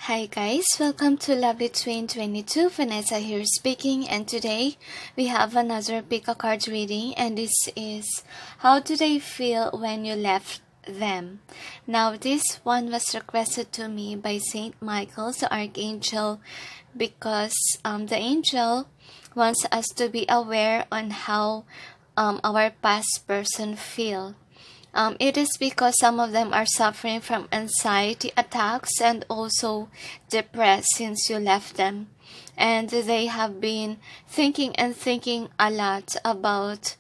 Hi guys, welcome to Lovely Twin 22. Vanessa here speaking, and today we have another pick a card reading, and this is how do they feel when you left them. Now this one was requested to me by Saint Michael, the Archangel, because the angel wants us to be aware on how our past person feel. It is because some of them are suffering from anxiety attacks and also depressed since you left them. And they have been thinking a lot about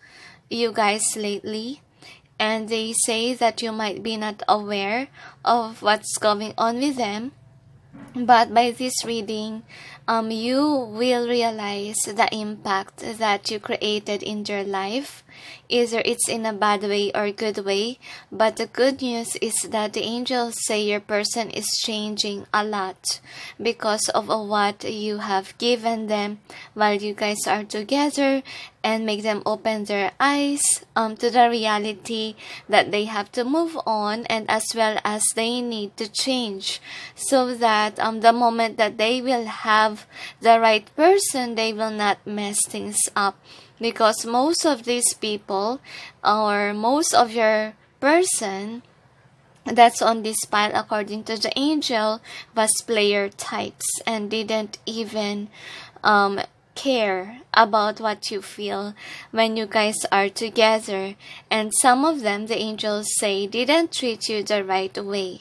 you guys lately. And they say that you might be not aware of what's going on with them. But by this reading, you will realize the impact that you created in your life. Either it's in a bad way or good way. But the good news is that the angels say your person is changing a lot because of what you have given them while you guys are together, and make them open their eyes to the reality that they have to move on, and as well as they need to change, so that the moment that they will have the right person, they will not mess things up. Because most of these people, or most of your person that's on this pile according to the angel, was player types and didn't even care about what you feel when you guys are together. And some of them, the angels say, didn't treat you the right way,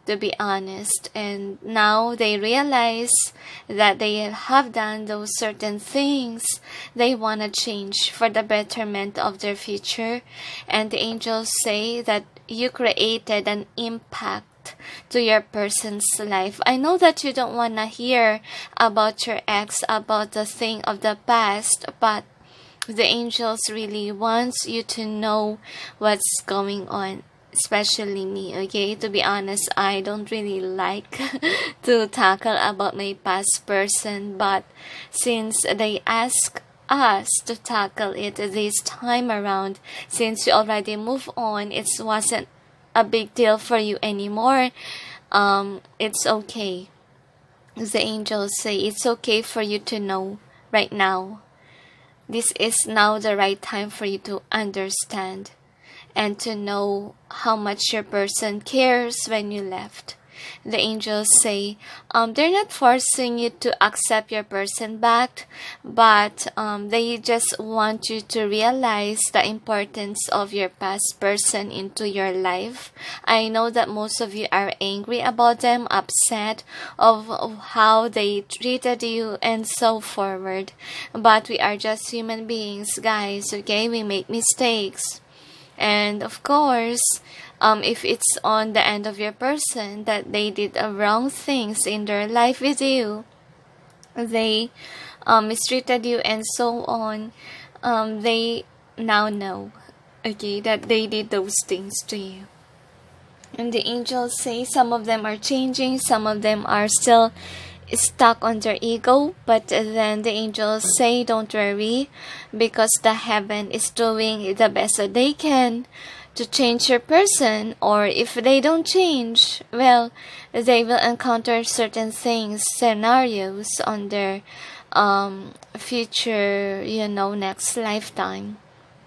to be honest. And now they realize that they have done those certain things. They want to change for the betterment of their future. And the angels say that you created an impact to your person's life. I know that you don't want to hear about your ex, about the thing of the past, but the angels really wants you to know what's going on. Especially me, okay? To be honest, I don't really like to tackle about my past person, but since they ask us to tackle it this time around, since you already move on, it wasn't a big deal for you anymore. It's okay. The angels say it's okay for you to know right now. This is now the right time for you to understand and to know how much your person cares when you left. The angels say they're not forcing you to accept your person back, but they just want you to realize the importance of your past person into your life. I know that most of you are angry about them, upset of how they treated you and so forward. But we are just human beings, guys, okay? We make mistakes. And of course, if it's on the end of your person that they did wrong things in their life with you, they mistreated you and so on, they now know, okay, that they did those things to you. And the angels say some of them are changing, some of them are still stuck on their ego, but then the angels say don't worry, because the heaven is doing the best that they can to change your person. Or if they don't change, well, they will encounter certain things, scenarios on their future, next lifetime,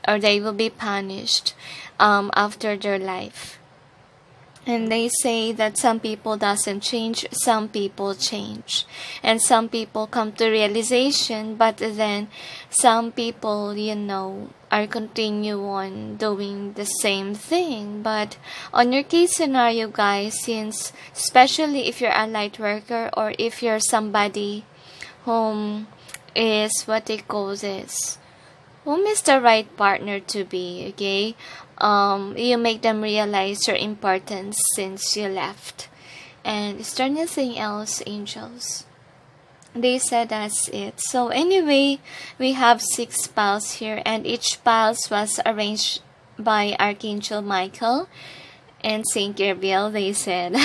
or they will be punished after their life. And they say that some people doesn't change, some people change. And some people come to realization, but then some people, are continue on doing the same thing. But on your case scenario, guys, since especially if you're a light worker, or if you're somebody whom is what they call this, whom is the right partner to be, okay? You make them realize your importance since you left. And is there anything else, angels? They said that's it. So anyway, we have 6 piles here, and each pile was arranged by Archangel Michael and Saint Gabriel, they said.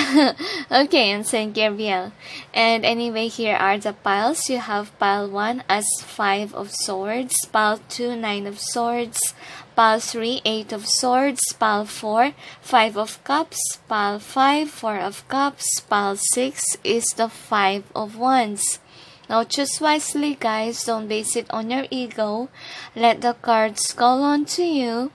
Okay, and Saint Gabriel. And anyway, here are the piles. You have pile 1 as 5 of swords, pile 2, 9 of swords, Pile 3, 8 of Swords. Pile 4, 5 of Cups. Pile 5, 4 of Cups. Pile 6 is the 5 of Wands. Now choose wisely, guys. Don't base it on your ego. Let the cards call on to you.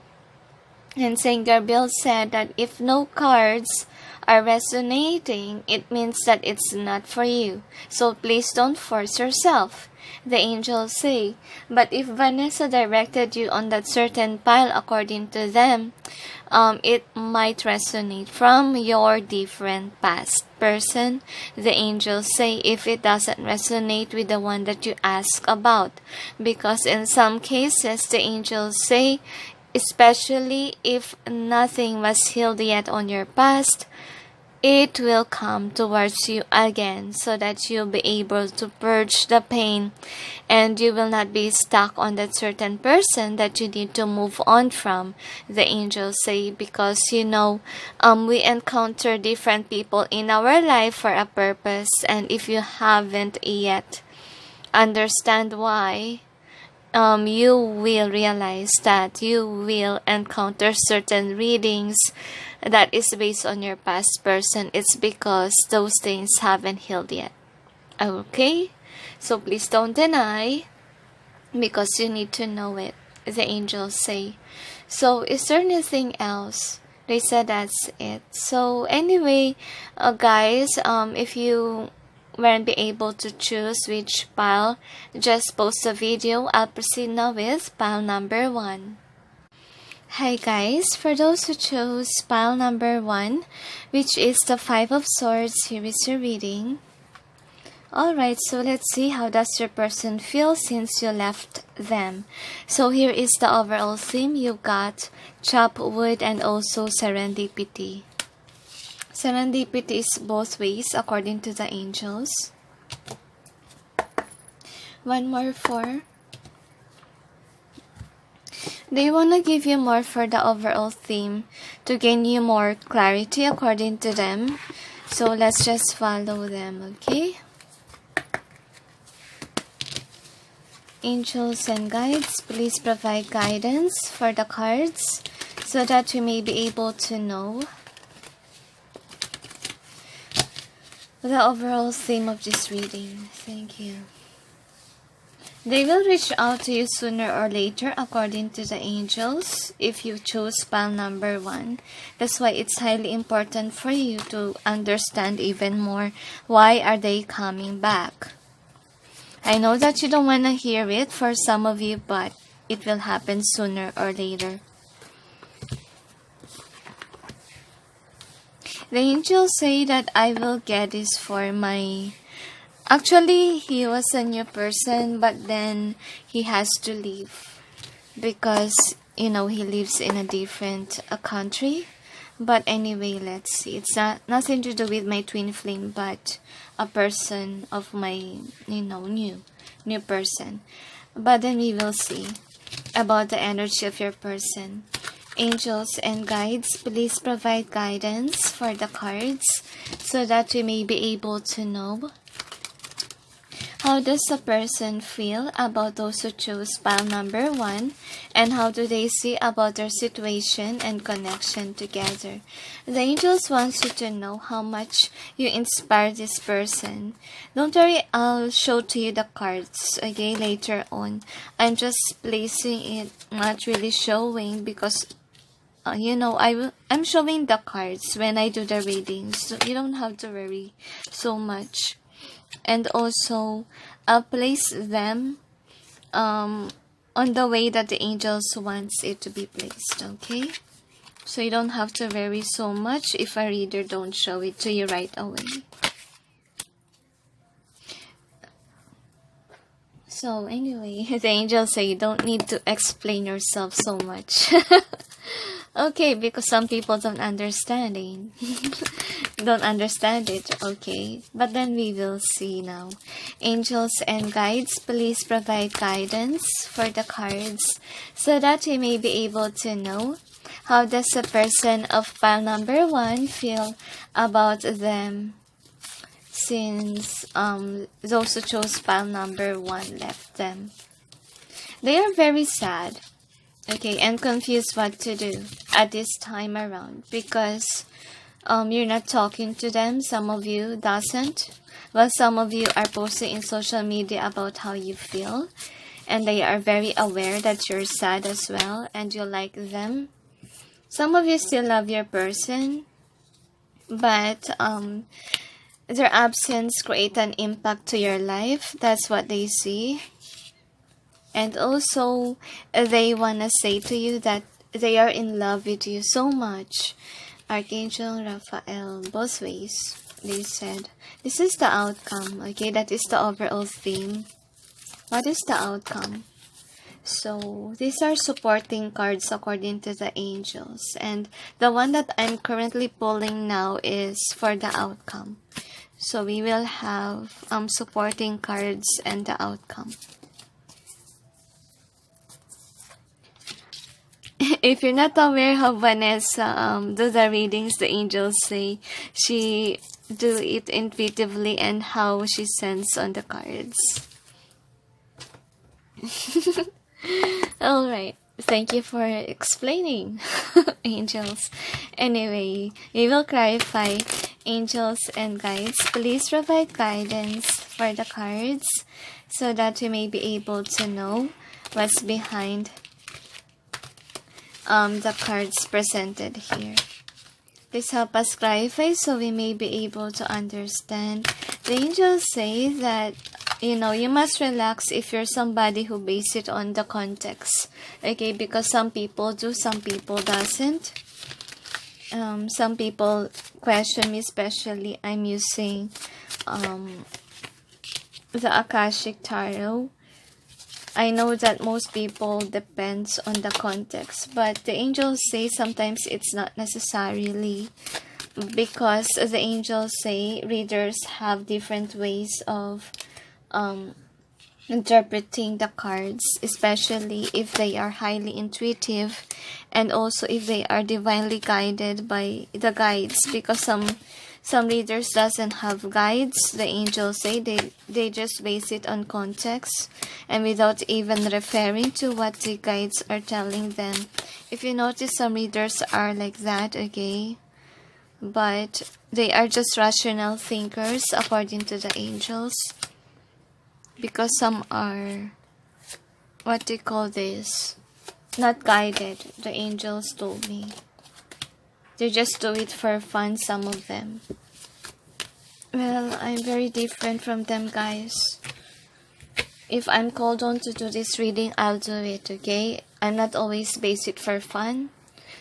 And Saint Gabriel said that if no cards are resonating, it means that it's not for you. So please don't force yourself. The angels say, but if Vanessa directed you on that certain pile according to them, it might resonate from your different past person. The angels say if it doesn't resonate with the one that you ask about. Because in some cases, the angels say, especially if nothing was healed yet on your past, it will come towards you again so that you'll be able to purge the pain and you will not be stuck on that certain person that you need to move on from, the angels say, because we encounter different people in our life for a purpose, and if you haven't yet understand why, you will realize that you will encounter certain readings that is based on your past person. It's because those things haven't healed yet. Okay? So please don't deny, because you need to know it, the angels say. So is there anything else? They said that's it. So anyway, guys, if you weren't be able to choose which pile, just post a video. I'll proceed now with pile number 1. Hi guys, for those who chose pile number 1, which is the 5 of Swords, here is your reading. Alright, so let's see how does your person feel since you left them. So here is the overall theme. You got chop wood and also serendipity. Serendipity is both ways according to the angels. One more for. They want to give you more for the overall theme to gain you more clarity according to them. So let's just follow them, okay? Angels and guides, please provide guidance for the cards so that we may be able to know the overall theme of this reading. Thank you. They will reach out to you sooner or later according to the angels if you choose pile number 1. That's why it's highly important for you to understand even more why are they coming back. I know that you don't want to hear it for some of you, but it will happen sooner or later. The angels say that I will get this for my... Actually, he was a new person, but then he has to leave because, he lives in a different country. But anyway, let's see. It's nothing to do with my twin flame, but a person of my, new person. But then we will see about the energy of your person. Angels and guides, please provide guidance for the cards so that we may be able to know how does a person feel about those who chose pile number 1, and how do they see about their situation and connection together. The angels want you to know how much you inspire this person. Don't worry, I'll show to you the cards, okay, later on. I'm just placing it, not really showing, because I'm showing the cards when I do the readings, so you don't have to worry so much. And also, I'll place them on the way that the angels wants it to be placed, okay? So you don't have to worry so much if a reader don't show it to you right away. So anyway, the angels say you don't need to explain yourself so much. Okay, because some people don't understand it, okay? But then we will see now. Angels and guides, please provide guidance for the cards so that we may be able to know how does the person of pile number 1 feel about them since those who chose pile number 1 left them. They are very sad. Okay, and confused what to do at this time around because you're not talking to them. Some of you doesn't. Well, some of you are posting in social media about how you feel, and they are very aware that you're sad as well and you like them. Some of you still love your person, but their absence create an impact to your life. That's what they see. And also, they want to say to you that they are in love with you so much. Archangel Raphael, both ways, they said. This is the outcome, okay? That is the overall theme. What is the outcome? So, these are supporting cards according to the angels. And the one that I'm currently pulling now is for the outcome. So, we will have supporting cards and the outcome. If you're not aware how Vanessa do the readings, the angels say she do it intuitively and how she sends on the cards. Alright, thank you for explaining, angels. Anyway, we will clarify, angels and guides. Please provide guidance for the cards so that we may be able to know what's behind the cards presented here. Please help us clarify so we may be able to understand. The angels say that, you must relax if you're somebody who base it on the context. Okay, because some people do, some people doesn't. Some people question me, especially I'm using the Akashic Tarot. I know that most people depends on the context, but the angels say sometimes it's not necessarily, because the angels say readers have different ways of interpreting the cards, especially if they are highly intuitive and also if they are divinely guided by the guides, because some readers doesn't have guides. The angels say they just base it on context and without even referring to what the guides are telling them. If you notice, some readers are like that, okay? But they are just rational thinkers according to the angels. Because some are, what do you call this? Not guided, the angels told me. They just do it for fun, some of them. Well, I'm very different from them, guys. If I'm called on to do this reading, I'll do it, okay? I'm not always base it for fun.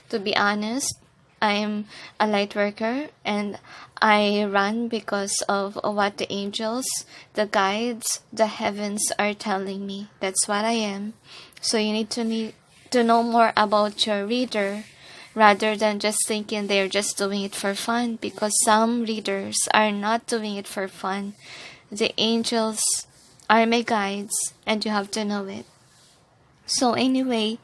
To be honest, I am a light worker and I run because of what the angels, the guides, the heavens are telling me. That's what I am. So you need to know more about your reader, rather than just thinking they're just doing it for fun, because some readers are not doing it for fun. The angels are my guides and you have to know it. So anyway,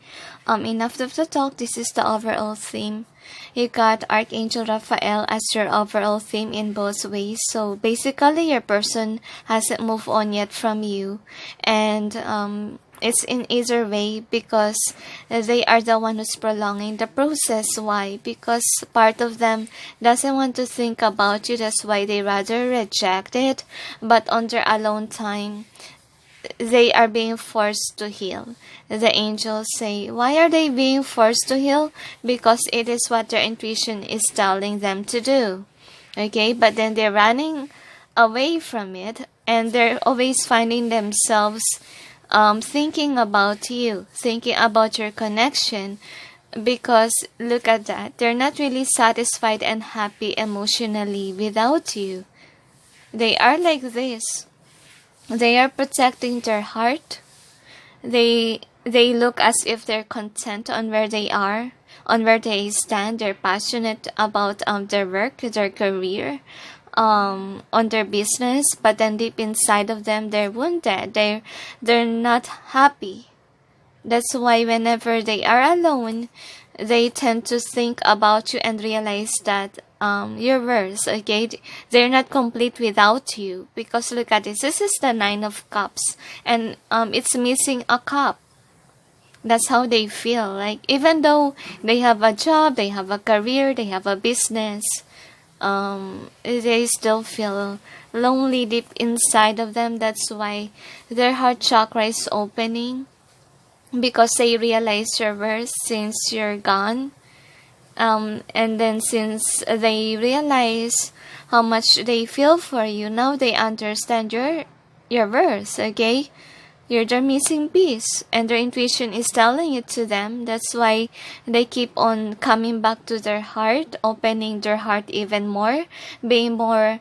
enough of the talk. This is the overall theme. You got Archangel Raphael as your overall theme in both ways. So basically your person hasn't moved on yet from you, and it's in either way, because they are the one who's prolonging the process. Why? Because part of them doesn't want to think about you. That's why they rather reject it. But on their alone time, they are being forced to heal. The angels say, why are they being forced to heal? Because it is what their intuition is telling them to do. Okay, but then they're running away from it, and they're always finding themselves thinking about you, thinking about your connection, because look at that. They're not really satisfied and happy emotionally without you. They are like this. They are protecting their heart. They look as if they're content on where they are, on where they stand. They're passionate about their work, their career, on their business, but then deep inside of them they're wounded. They're not happy. That's why whenever they are alone, they tend to think about you and realize that you're worse, okay? They're not complete without you. Because look at this. This is the 9 of Cups. And it's missing a cup. That's how they feel. Like, even though they have a job, they have a career, they have a business, they still feel lonely deep inside of them. That's why their heart chakra is opening, because they realize your worth since you're gone. And then since they realize how much they feel for you, now they understand your worth. Okay, you're their missing piece, and their intuition is telling it to them. That's why they keep on coming back to their heart, opening their heart even more, being more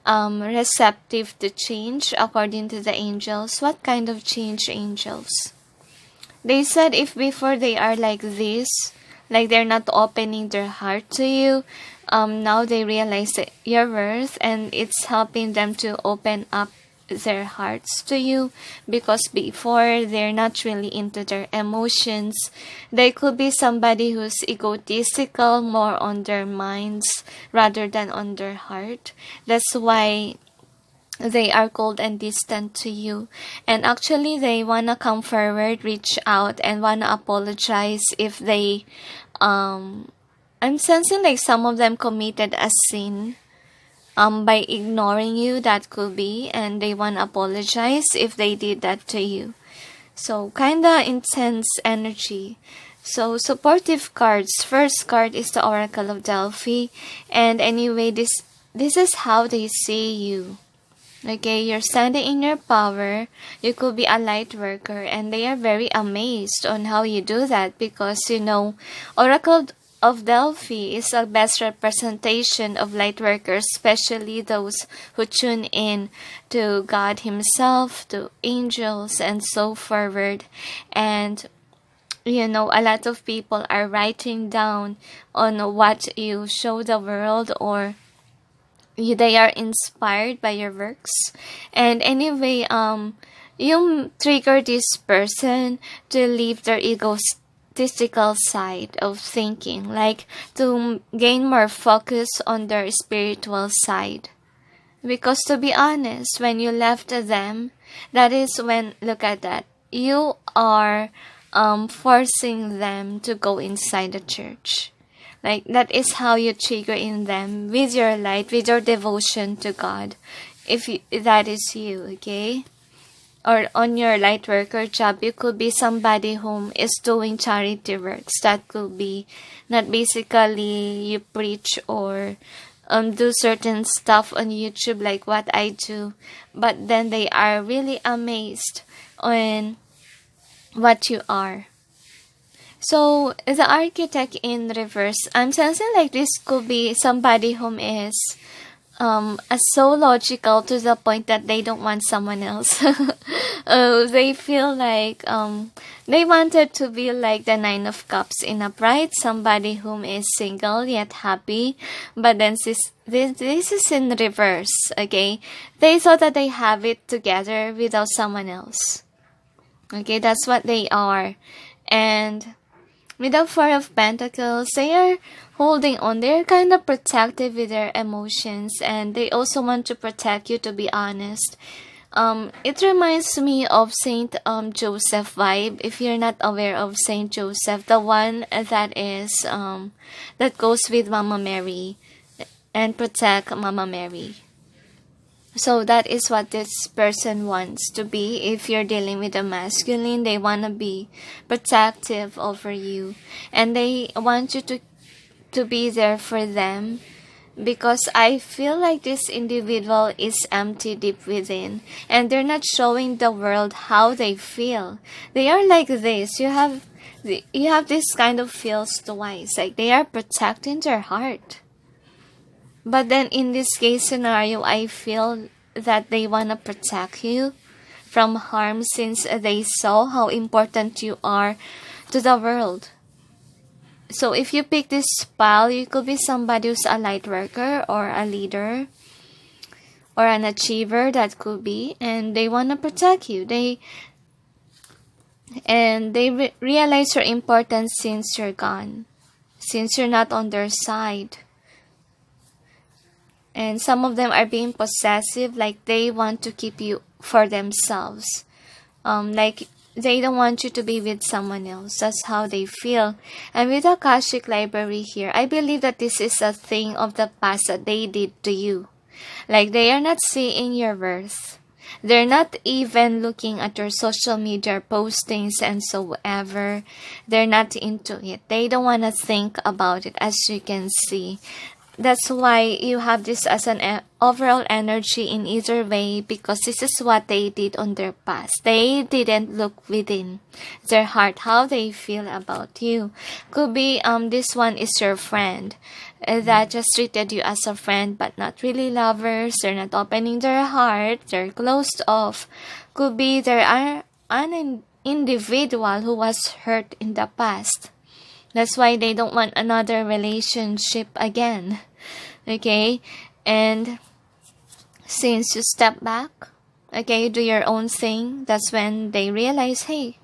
receptive to change according to the angels. What kind of change, angels? They said if before they are like this, like they're not opening their heart to you, now they realize that your worth, and it's helping them to open up their hearts to you, because before they're not really into their emotions. They could be somebody who's egotistical, more on their minds rather than on their heart. That's why they are cold and distant to you, and actually they wanna come forward, reach out, and wanna apologize if they I'm sensing like some of them committed a sin by ignoring you. That could be, and they wanna apologize if they did that to you. So kinda intense energy. So supportive cards. First card is the Oracle of Delphi, and anyway, this is how they see you. Okay, you're standing in your power. You could be a light worker, and they are very amazed on how you do that, because Oracle of Delphi is a best representation of light workers, especially those who tune in to God Himself, to angels, and so forward. And a lot of people are writing down on what you show the world, or they are inspired by your works. And anyway, you trigger this person to leave their egotistical side of thinking, like to gain more focus on their spiritual side. Because to be honest, when you left them, that is when, look at that, you are forcing them to go inside the church. Like, that is how you trigger in them, with your light, with your devotion to God. If that is you, okay? Or on your light worker job, you could be somebody whom is doing charity works. That could be not basically you preach or do certain stuff on YouTube like what I do. But then they are really amazed on what you are. So, the architect in reverse, I'm sensing like this could be somebody whom is so logical to the point that they don't want someone else. They feel like they wanted to be like the Nine of Cups in a bride, somebody whom is single yet happy. But then this is in reverse, okay? They thought that they have it together without someone else. Okay, that's what they are. And with the Four of Pentacles, they are holding on. They're kind of protective with their emotions, and they also want to protect you, to be honest. It reminds me of Saint Joseph vibe. If you're not aware of Saint Joseph, the one that is that goes with Mama Mary and protect Mama Mary. So that is what this person wants to be. If you're dealing with a masculine, they want to be protective over you. And they want you to be there for them. Because I feel like this individual is empty deep within. And they're not showing the world how they feel. They are like this. You have this kind of feels twice. Like they are protecting their heart. But then in this case scenario, I feel that they want to protect you from harm, since they saw how important you are to the world. So if you pick this pile, you could be somebody who's a light worker or a leader or an achiever, that could be, and they want to protect you. They realize your importance since you're gone, since you're not on their side. And some of them are being possessive, like they want to keep you for themselves. Like they don't want you to be with someone else. That's how they feel. And with the Akashic Library here, I believe that this is a thing of the past that they did to you. Like, they are not seeing your worth. They're not even looking at your social media postings and so ever. They're not into it. They don't want to think about it, as you can see. That's why you have this as an overall energy in either way, because this is what they did on their past. They didn't look within their heart how they feel about you. Could be this one is your friend that just treated you as a friend but not really lovers. They're not opening their heart. They're closed off. Could be there are an individual who was hurt in the past. That's why they don't want another relationship again. Okay? And since you step back, okay, do your own thing, that's when they realize, hey,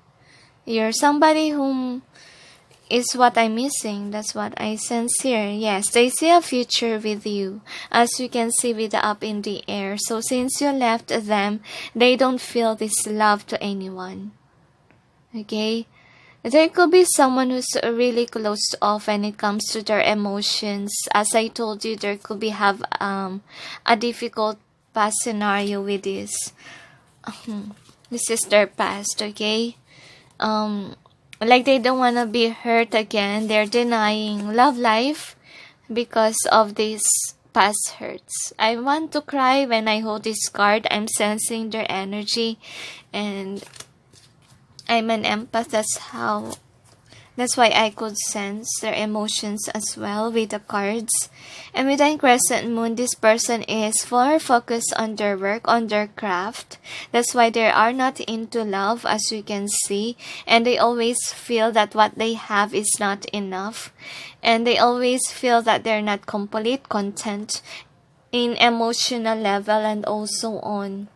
you're somebody whom is what I'm missing. That's what I sense here. Yes, they see a future with you, as you can see with the up in the air. So since you left them, they don't feel this love to anyone. Okay? There could be someone who's really closed off when it comes to their emotions. As I told you, there could be have a difficult past scenario with this. This is their past, okay? Like they don't want to be hurt again. They're denying love life because of these past hurts. I want to cry when I hold this card. I'm sensing their energy, and I'm an empath. That's why I could sense their emotions as well with the cards. And with the crescent moon, this person is more focused on their work, on their craft. That's why they are not into love, as you can see. And they always feel that what they have is not enough. And they always feel that they're not complete, content in emotional level, and also on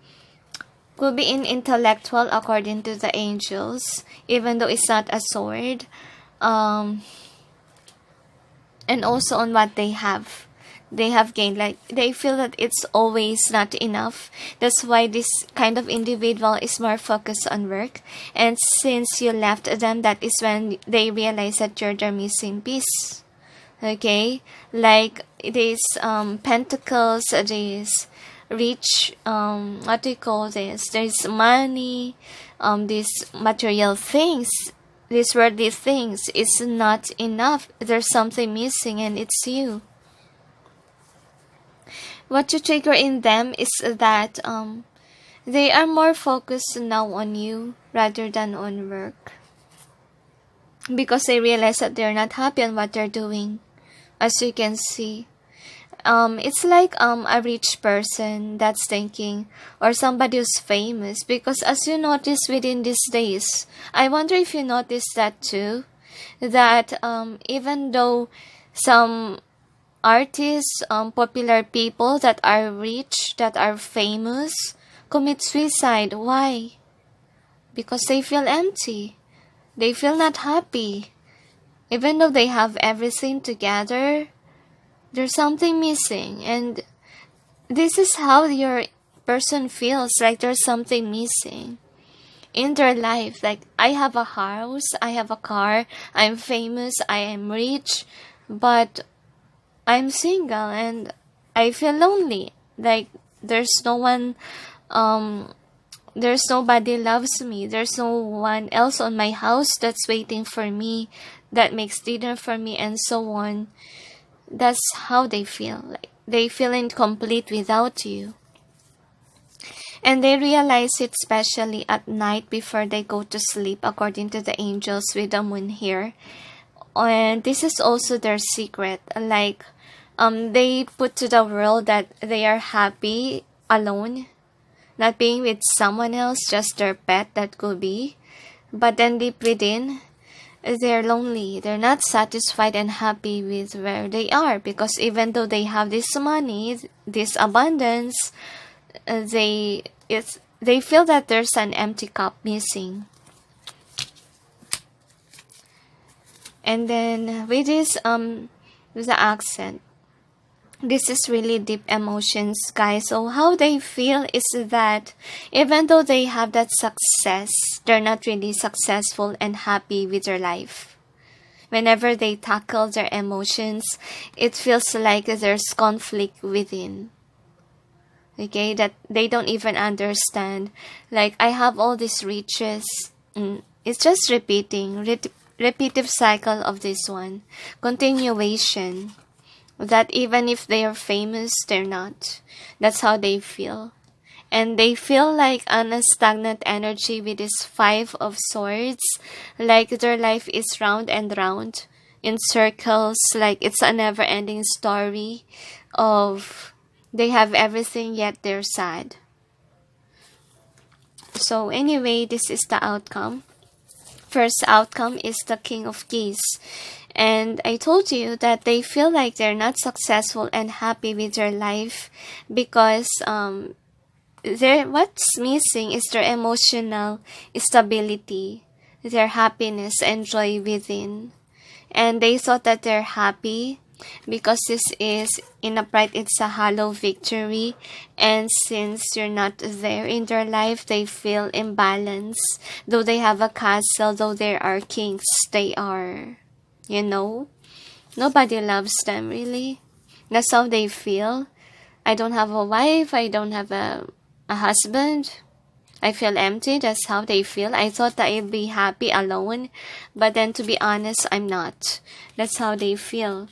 could be in intellectual according to the angels, even though it's not a sword. And also on what they have gained. Like, they feel that it's always not enough. That's why this kind of individual is more focused on work. And since you left them, that is when they realize that you're their missing piece. Okay? Like, these pentacles, these rich, what do you call this? There's money, these material things, these worldly things is not enough. There's something missing, and it's you. What you trigger in them is that they are more focused now on you rather than on work, because they realize that they're not happy on what they're doing, as you can see. It's like a rich person that's thinking, or somebody who's famous, because as you notice within these days, I wonder if you noticed that too, that even though some artists, popular people that are rich, that are famous, commit suicide. Why? Because they feel empty. They feel not happy. Even though they have everything together, there's something missing. And this is how your person feels, like there's something missing in their life. Like, I have a house, I have a car, I'm famous, I am rich, but I'm single and I feel lonely. Like, there's no one, there's nobody loves me. There's no one else on my house that's waiting for me, that makes dinner for me, and so on. That's how they feel. Like, they feel incomplete without you. And they realize it especially at night before they go to sleep, according to the angels with the moon here. And this is also their secret. Like, they put to the world that they are happy alone, not being with someone else, just their pet, that could be. But then deep within, they're lonely. They're not satisfied and happy with where they are, because even though they have this money, this abundance, they feel that there's an empty cup missing. And then with this with the accent, This is really deep emotions, guys. So how they feel is that even though they have that success, they're not really successful and happy with their life. Whenever they tackle their emotions, it feels like there's conflict within. Okay, that they don't even understand. Like, I have all these riches. It's just repetitive cycle of this one. Continuation. That even if they are famous, they're not. That's how they feel. And they feel like on a stagnant energy with this Five of Swords. Like their life is round and round in circles. Like it's a never-ending story of they have everything yet they're sad. So anyway, this is the outcome. First outcome is the King of Keys. And I told you that they feel like they're not successful and happy with their life because what's missing is their emotional stability, their happiness and joy within. And they thought that they're happy because this is in a pride, it's a hollow victory, and since you're not there in their life, they feel imbalanced. Though they have a castle, though there are kings, they are, nobody loves them really. That's how they feel. I don't have a wife, I don't have a husband, I feel empty. That's how they feel. I thought that I'd be happy alone, but then to be honest, I'm not. That's how they feel.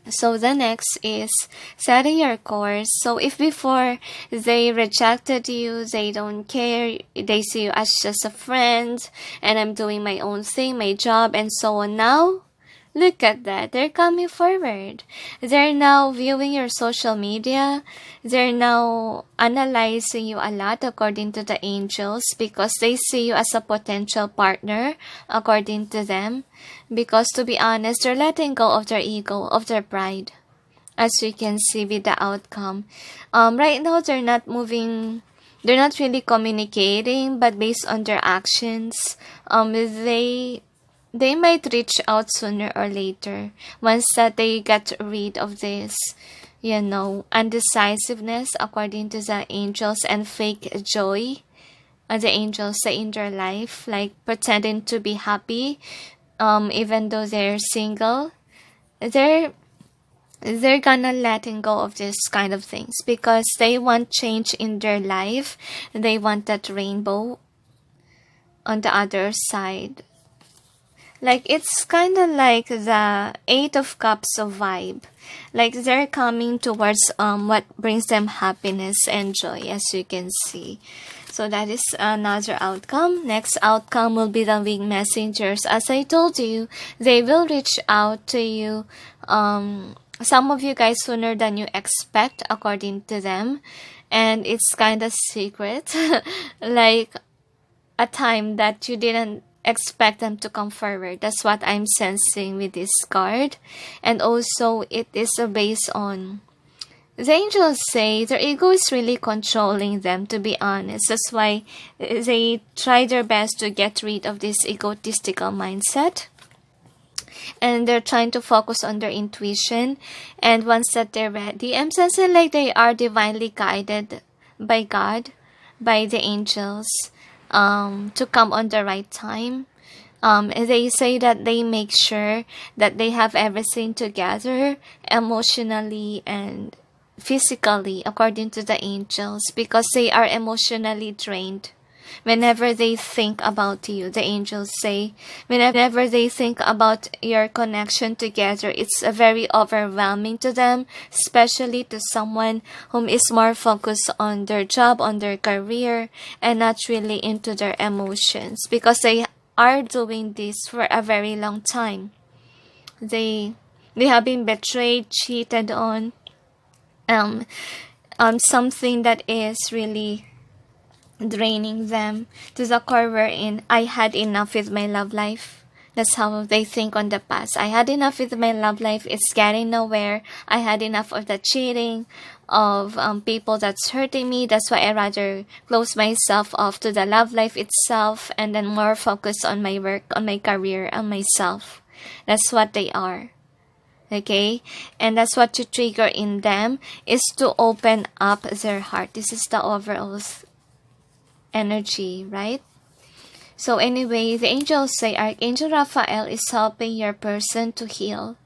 So the next is setting your course. So if before they rejected you, they don't care, they see you as just a friend, and I'm doing my own thing, my job, and so on. Now, look at that. They're coming forward. They're now viewing your social media. They're now analyzing you a lot according to the angels because they see you as a potential partner according to them. Because to be honest, they're letting go of their ego, of their pride. As you can see with the outcome. Right now, they're not moving. They're not really communicating, but based on their actions, they might reach out sooner or later once that they get rid of this, undecisiveness according to the angels and fake joy. The angels say in their life, like pretending to be happy, even though they're single. They're gonna letting go of this kind of things because they want change in their life. They want that rainbow on the other side. Like, it's kind of like the Eight of Cups of vibe. Like, they're coming towards what brings them happiness and joy, as you can see. So, that is another outcome. Next outcome will be the winged messengers. As I told you, they will reach out to you. Some of you guys sooner than you expect, according to them. And it's kind of secret. Like, a time that you didn't expect them to come forward. That's what I'm sensing with this card. And also, it is based on, the angels say their ego is really controlling them, to be honest. That's why they try their best to get rid of this egotistical mindset. And they're trying to focus on their intuition. And once that they're ready, I'm sensing like they are divinely guided by God, by the angels, to come on the right time. They say that they make sure that they have everything together emotionally and physically according to the angels because they are emotionally drained. Whenever they think about you, the angels say, whenever they think about your connection together, it's very overwhelming to them, especially to someone whom is more focused on their job, on their career, and not really into their emotions because they are doing this for a very long time. They have been betrayed, cheated on something that is really draining them to the core wherein I had enough with my love life. That's how they think on the past. I had enough with my love life. It's getting nowhere. I had enough of the cheating, of people that's hurting me. That's why I rather close myself off to the love life itself and then more focus on my work, on my career, on myself. That's what they are. Okay, and that's what you trigger in them, is to open up their heart. This is the overall energy, right? So anyway, the angels say Archangel Raphael is helping your person to heal.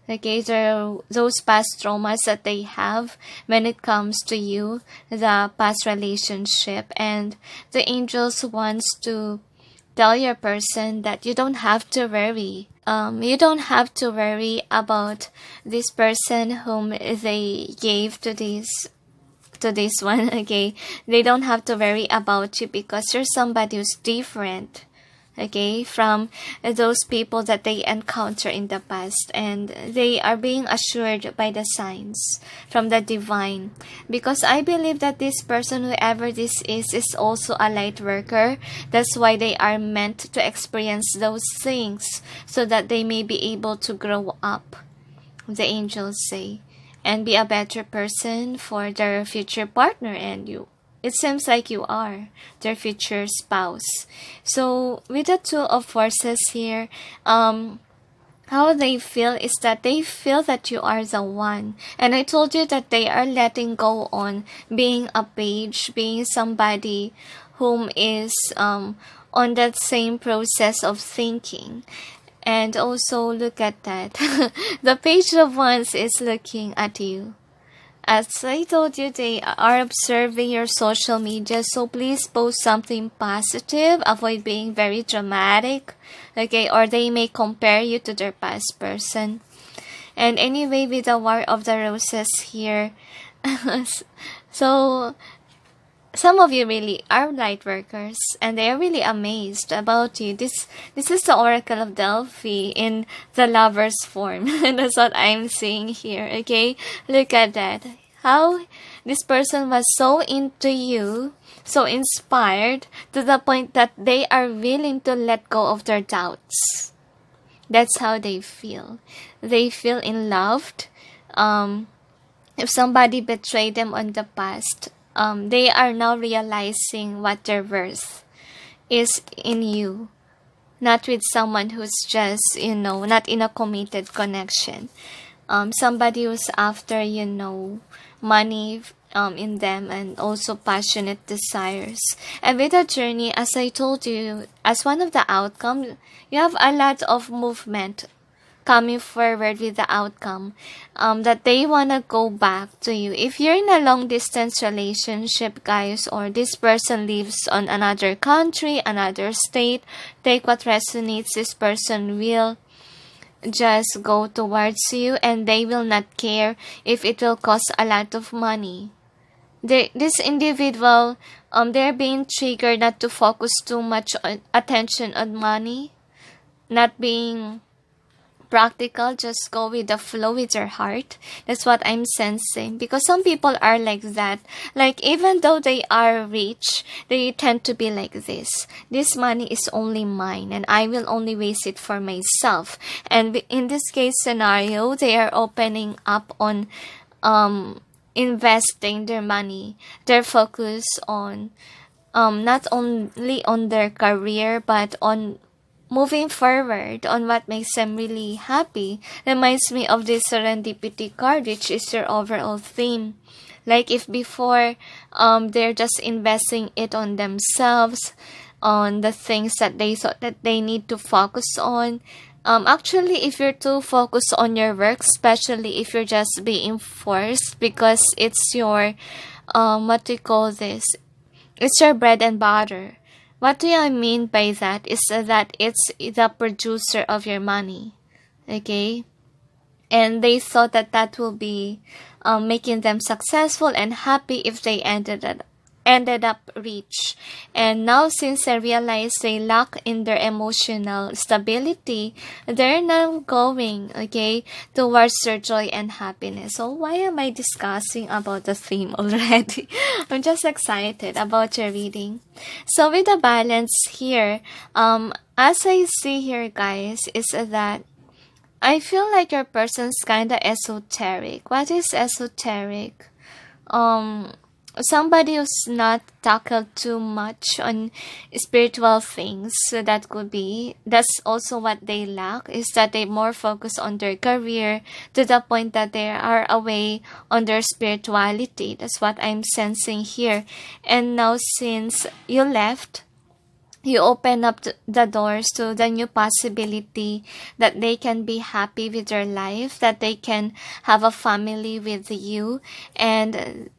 Okay, those past traumas that they have when it comes to you, the past relationship, and the angels wants to tell your person that you don't have to worry. You don't have to worry about this person whom they gave to this one. Okay, they don't have to worry about you because you're somebody who's different, okay, from those people that they encounter in the past, and they are being assured by the signs from the divine, because I believe that this person, whoever this is also a light worker. That's why they are meant to experience those things, so that they may be able to grow up, the angels say, and be a better person for their future partner and you. It seems like you are their future spouse. So with the Two of Forces here, how they feel is that they feel that you are the one. And I told you that they are letting go on being a page, being somebody whom is on that same process of thinking. And also look at that. The Page of Wands is looking at you. As I told you, they are observing your social media, so please post something positive. Avoid being very dramatic, okay? Or they may compare you to their past person. And anyway, with the War of the Roses here, so some of you really are light workers, and they are really amazed about you. This is the Oracle of Delphi in the Lover's form. And that's what I'm seeing here, okay? Look at that. How this person was so into you, so inspired, to the point that they are willing to let go of their doubts. That's how they feel. They feel in loved. If somebody betrayed them on the past, they are now realizing what their worth is in you, not with someone who's just, not in a committed connection. Somebody who's after, money in them, and also passionate desires. And with the journey, as I told you, as one of the outcomes, you have a lot of movement coming forward with the outcome, that they want to go back to you. If you're in a long distance relationship, guys, or this person lives on another country, another state, take what resonates. This person will just go towards you, and they will not care if it will cost a lot of money. This individual, they're being triggered not to focus too much attention on money, not being practical, just go with the flow with your heart. That's what I'm sensing, because some people are like that. Like, even though they are rich, they tend to be like this money is only mine, and I will only waste it for myself. And in this case scenario, they are opening up on investing their money, their focus on not only on their career, but on moving forward, on what makes them really happy. Reminds me of this serendipity card, which is your overall theme. Like, if before they're just investing it on themselves, on the things that they thought that they need to focus on. Actually, if you're too focused on your work, especially if you're just being forced because it's your, what do you call this? It's your bread and butter. What do I mean by that is that it's the producer of your money, okay? And they thought that that will be making them successful and happy if they ended up rich. And now, since I realize they lack in their emotional stability, they're now going, okay, towards their joy and happiness. So why am I discussing about the theme already? I'm just excited about your reading. So with the balance here, as I see here, guys, is that I feel like your person's kind of esoteric. What is esoteric? somebody who's not tackled too much on spiritual things. So that's also what they lack, is that they more focus on their career to the point that they are away on their spirituality. That's what I'm sensing here. And now since you left, you open up the doors to the new possibility that they can be happy with their life, that they can have a family with you, and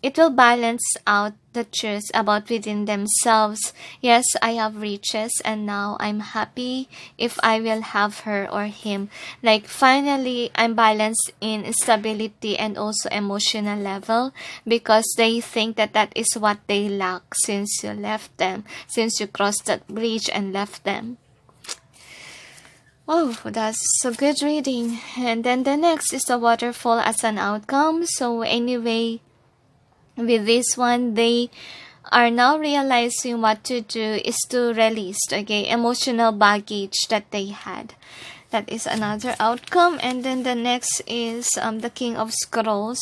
it will balance out the truth about within themselves. Yes, I have riches and now I'm happy if I will have her or him. Like finally, I'm balanced in stability and also emotional level, because they think that that is what they lack since you left them, since you crossed that bridge and left them. Oh, that's a good reading. And then the next is the waterfall as an outcome. So anyway, with this one, they are now realizing what to do is to release, okay, emotional baggage that they had. That is another outcome. And then the next is the King of Scrolls.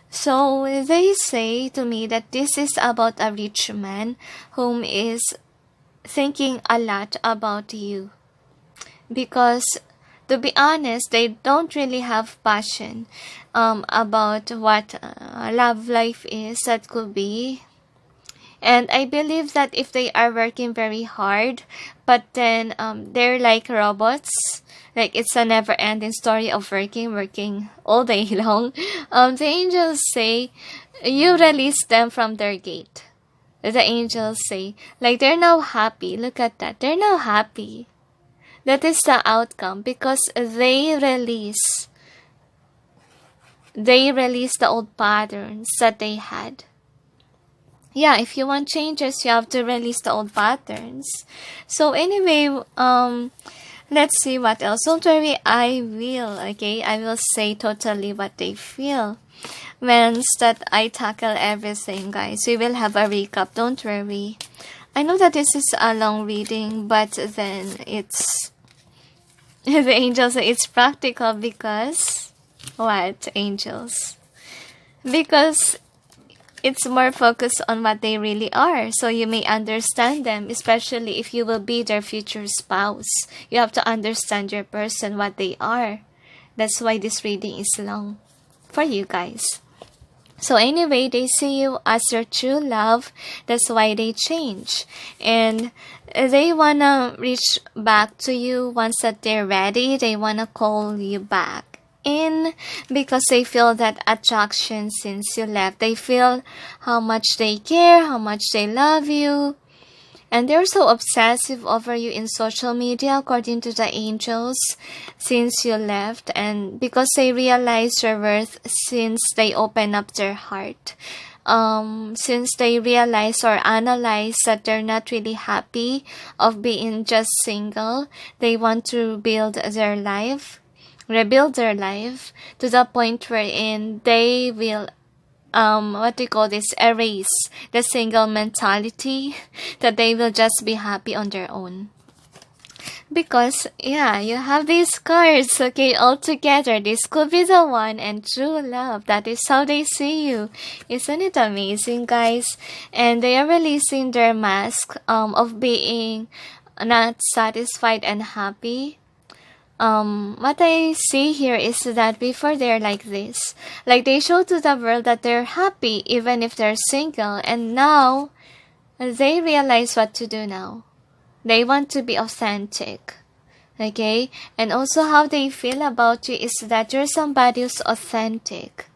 So they say to me that this is about a rich man whom is thinking a lot about you, because to be honest, they don't really have passion about what love life is. That could be. And I believe that if they are working very hard, but then they're like robots, like it's a never-ending story of working all day long, the angels say, you release them from their gate. The angels say, like they're now happy. Look at that. They're now happy. That is the outcome, because they release the old patterns that they had. Yeah, if you want changes, you have to release the old patterns. So anyway, let's see what else. Don't worry, I will say totally what they feel. Once that I tackle everything, guys, we will have a recap. Don't worry. I know that this is a long reading, but then it's the angels say it's practical because what, angels? Because it's more focused on what they really are, so you may understand them, especially if you will be their future spouse. You have to understand your person, what they are. That's why this reading is long for you guys. So anyway, they see you as their true love. That's why they change. And they want to reach back to you once that they're ready. They want to call you back in because they feel that attraction since you left. They feel how much they care, how much they love you. And they're so obsessive over you in social media, according to the angels, since you left. And because they realize your worth since they open up their heart. Since they realize or analyze that they're not really happy of being just single. They want to rebuild their life to the point wherein they will erase the single mentality, that they will just be happy on their own. Because, yeah, you have these cards, okay, all together. This could be the one and true love. That is how they see you. Isn't it amazing, guys? And they are releasing their mask of being not satisfied and happy. What I see here is that before they're like this, like they show to the world that they're happy even if they're single, and now they realize what to do now. They want to be authentic, okay? And also how they feel about you is that you're somebody who's authentic.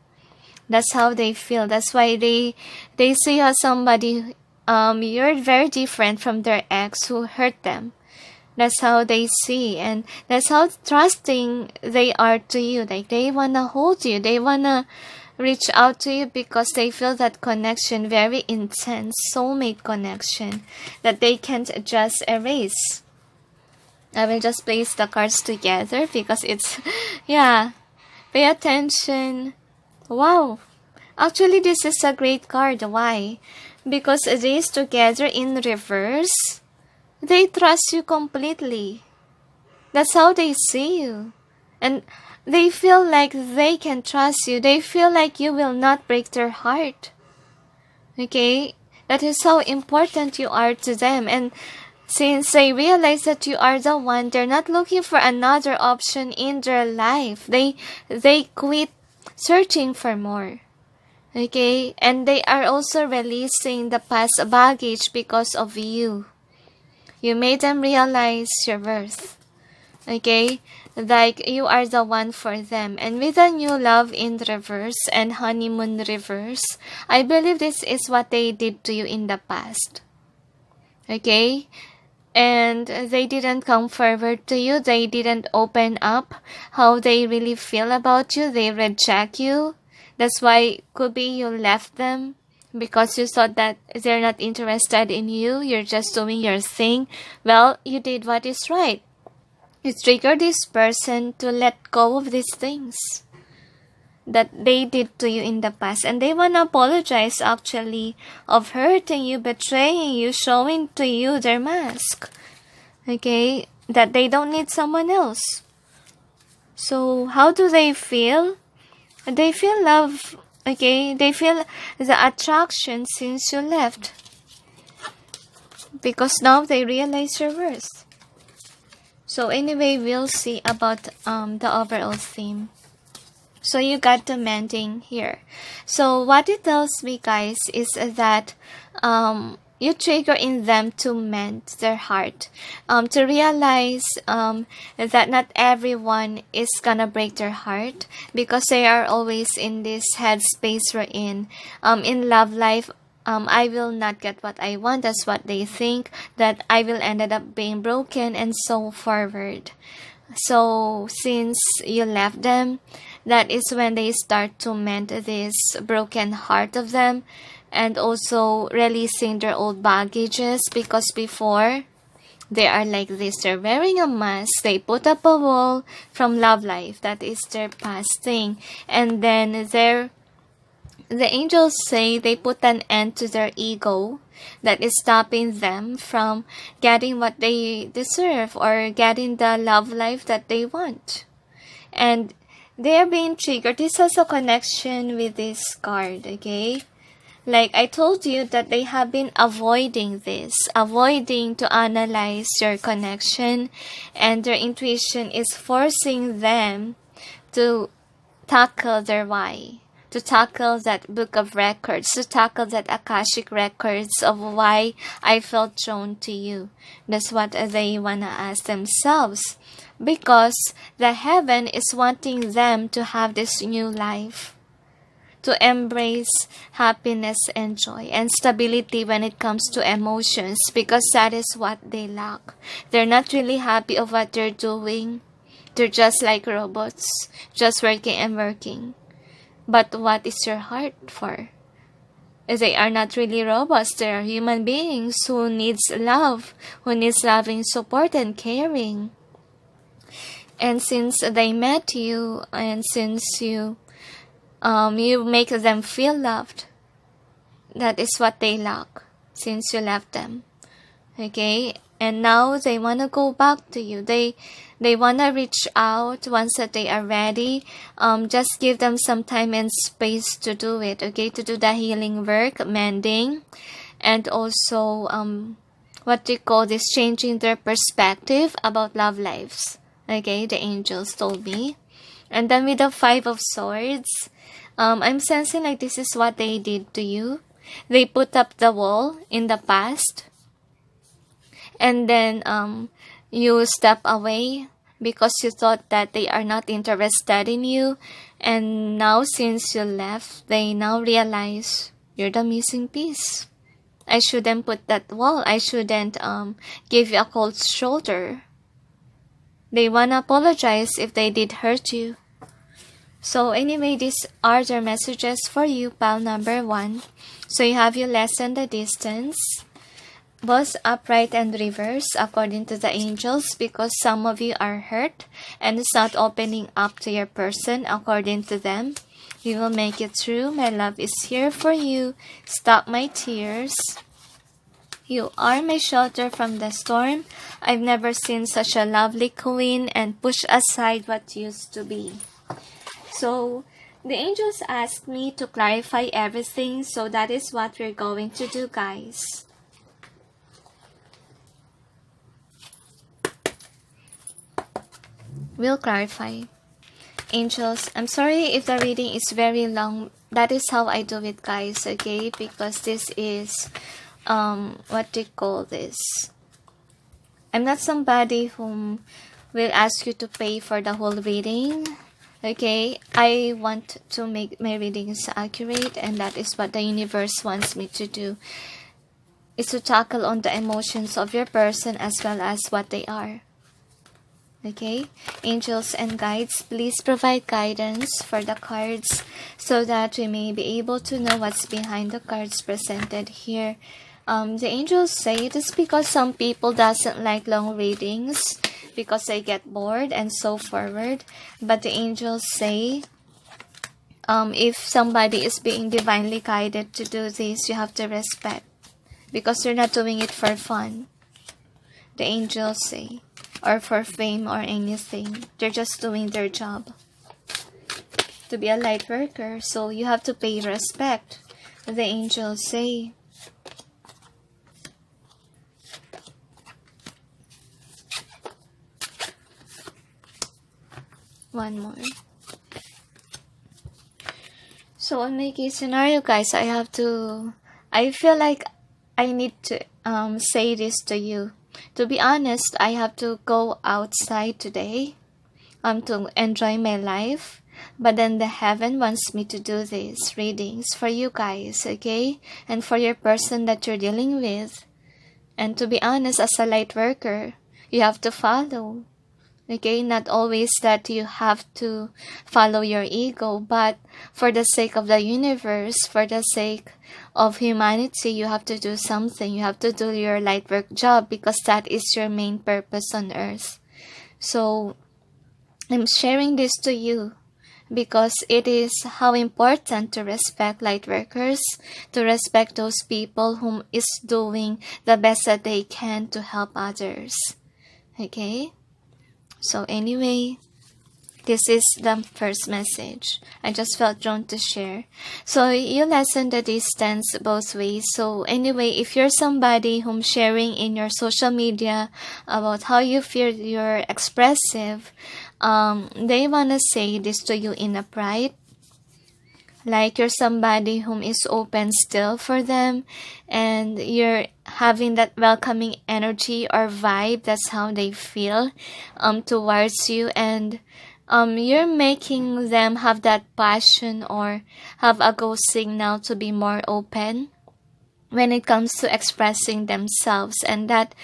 That's how they feel. That's why they see you as somebody, you're very different from their ex who hurt them. That's how they see, and that's how trusting they are to you. Like they want to hold you, they want to reach out to you because they feel that connection, very intense, soulmate connection that they can't just erase. I will just place the cards together because it's, yeah, pay attention. Wow. Actually, this is a great card. Why? Because these together in reverse, they trust you completely. That's how they see you. And they feel like they can trust you. They feel like you will not break their heart. Okay? That is how important you are to them. And since they realize that you are the one, they're not looking for another option in their life. They quit searching for more. Okay? And they are also releasing the past baggage because of you. You made them realize your worth. Okay? Like you are the one for them. And with the new love in reverse and honeymoon reverse, I believe this is what they did to you in the past. Okay? And they didn't come forward to you. They didn't open up how they really feel about you. They reject you. That's why could be you left them because you thought that they're not interested in you. You're just doing your thing. Well, you did what is right. You triggered this person to let go of these things that they did to you in the past. And they want to apologize actually of hurting you, betraying you, showing to you their mask. Okay? That they don't need someone else. So how do they feel? They feel love. Okay? They feel the attraction since you left. Because now they realize your worth. So anyway, we'll see about the overall theme. So you got the mending here. So what it tells me, guys, is that you trigger in them to mend their heart, to realize that not everyone is gonna break their heart because they are always in this headspace we're in love life. I will not get what I want. That's what they think, that I will end up being broken and so forward. So since you left them, that is when they start to mend this broken heart of them and also releasing their old baggages, because before they are like this. They're wearing a mask. They put up a wall from love life. That is their past thing. And then the angels say they put an end to their ego that is stopping them from getting what they deserve or getting the love life that they want. And they are being triggered. This has a connection with this card, okay? Like I told you that they have been avoiding this, avoiding to analyze your connection, and their intuition is forcing them to tackle their why. To tackle that book of records, to tackle that Akashic records of why I felt drawn to you. That's what they want to ask themselves. Because the heaven is wanting them to have this new life. To embrace happiness and joy and stability when it comes to emotions. Because that is what they lack. They're not really happy of what they're doing. They're just like robots. Just working and working. But what is your heart for? They are not really robots. They are human beings who needs love, who needs loving support and caring. And since they met you, and since you make them feel loved, that is what they lack since you left them. Okay? And now they want to go back to you. They want to reach out once that they are ready. Just give them some time and space to do it, okay? To do the healing work, mending, and also what they call this, changing their perspective about love lives. Okay, the angels told me. And then with the 5 of Swords, I'm sensing like this is what they did to you. They put up the wall in the past. And then you step away because you thought that they are not interested in you. And now since you left, they now realize you're the missing piece. I shouldn't put that wall. I shouldn't give you a cold shoulder. They want to apologize if they did hurt you. So anyway, these are their messages for you, pal number 1. So you have your lesson, the distance. Both upright and reverse according to the angels, because some of you are hurt and it's not opening up to your person according to them. You will make it through. My love is here for you. Stop my tears. You are my shelter from the storm. I've never seen such a lovely queen, and push aside what used to be. So The angels asked me to clarify everything, so that is what we're going to do, guys. We'll clarify. Angels, I'm sorry if the reading is very long. That is how I do it, guys, okay? Because this is, what do you call this? I'm not somebody whom will ask you to pay for the whole reading, okay? I want to make my readings accurate, and that is what the universe wants me to do. Is to tackle on the emotions of your person as well as what they are. Okay, angels and guides, please provide guidance for the cards so that we may be able to know what's behind the cards presented here. The angels say it is because some people doesn't like long readings because they get bored and so forward. But the angels say, if somebody is being divinely guided to do this, you have to respect because they're not doing it for fun. The angels say, or for fame or anything. They're just doing their job to be a light worker, so you have to pay respect. The angels say. One more. So on my case scenario, guys, I feel like I need to say this to you. To be honest, I have to go outside today to enjoy my life. But then the heaven wants me to do these readings for you guys, okay? And for your person that you're dealing with. And to be honest, as a light worker, you have to follow. Okay, not always that you have to follow your ego, but for the sake of the universe, for the sake of humanity, you have to do something. You have to do your light work job because that is your main purpose on earth. So, I'm sharing this to you because it is how important to respect light workers, to respect those people whom is doing the best that they can to help others. Okay? So anyway, this is the first message. I just felt drawn to share. So you lessen the distance both ways. So anyway, if you're somebody whom sharing in your social media about how you feel you're expressive, they want to say this to you in a pride. Like you're somebody whom is open still for them and you're having that welcoming energy or vibe. That's how they feel towards you, and you're making them have that passion or have a go signal to be more open when it comes to expressing themselves, and that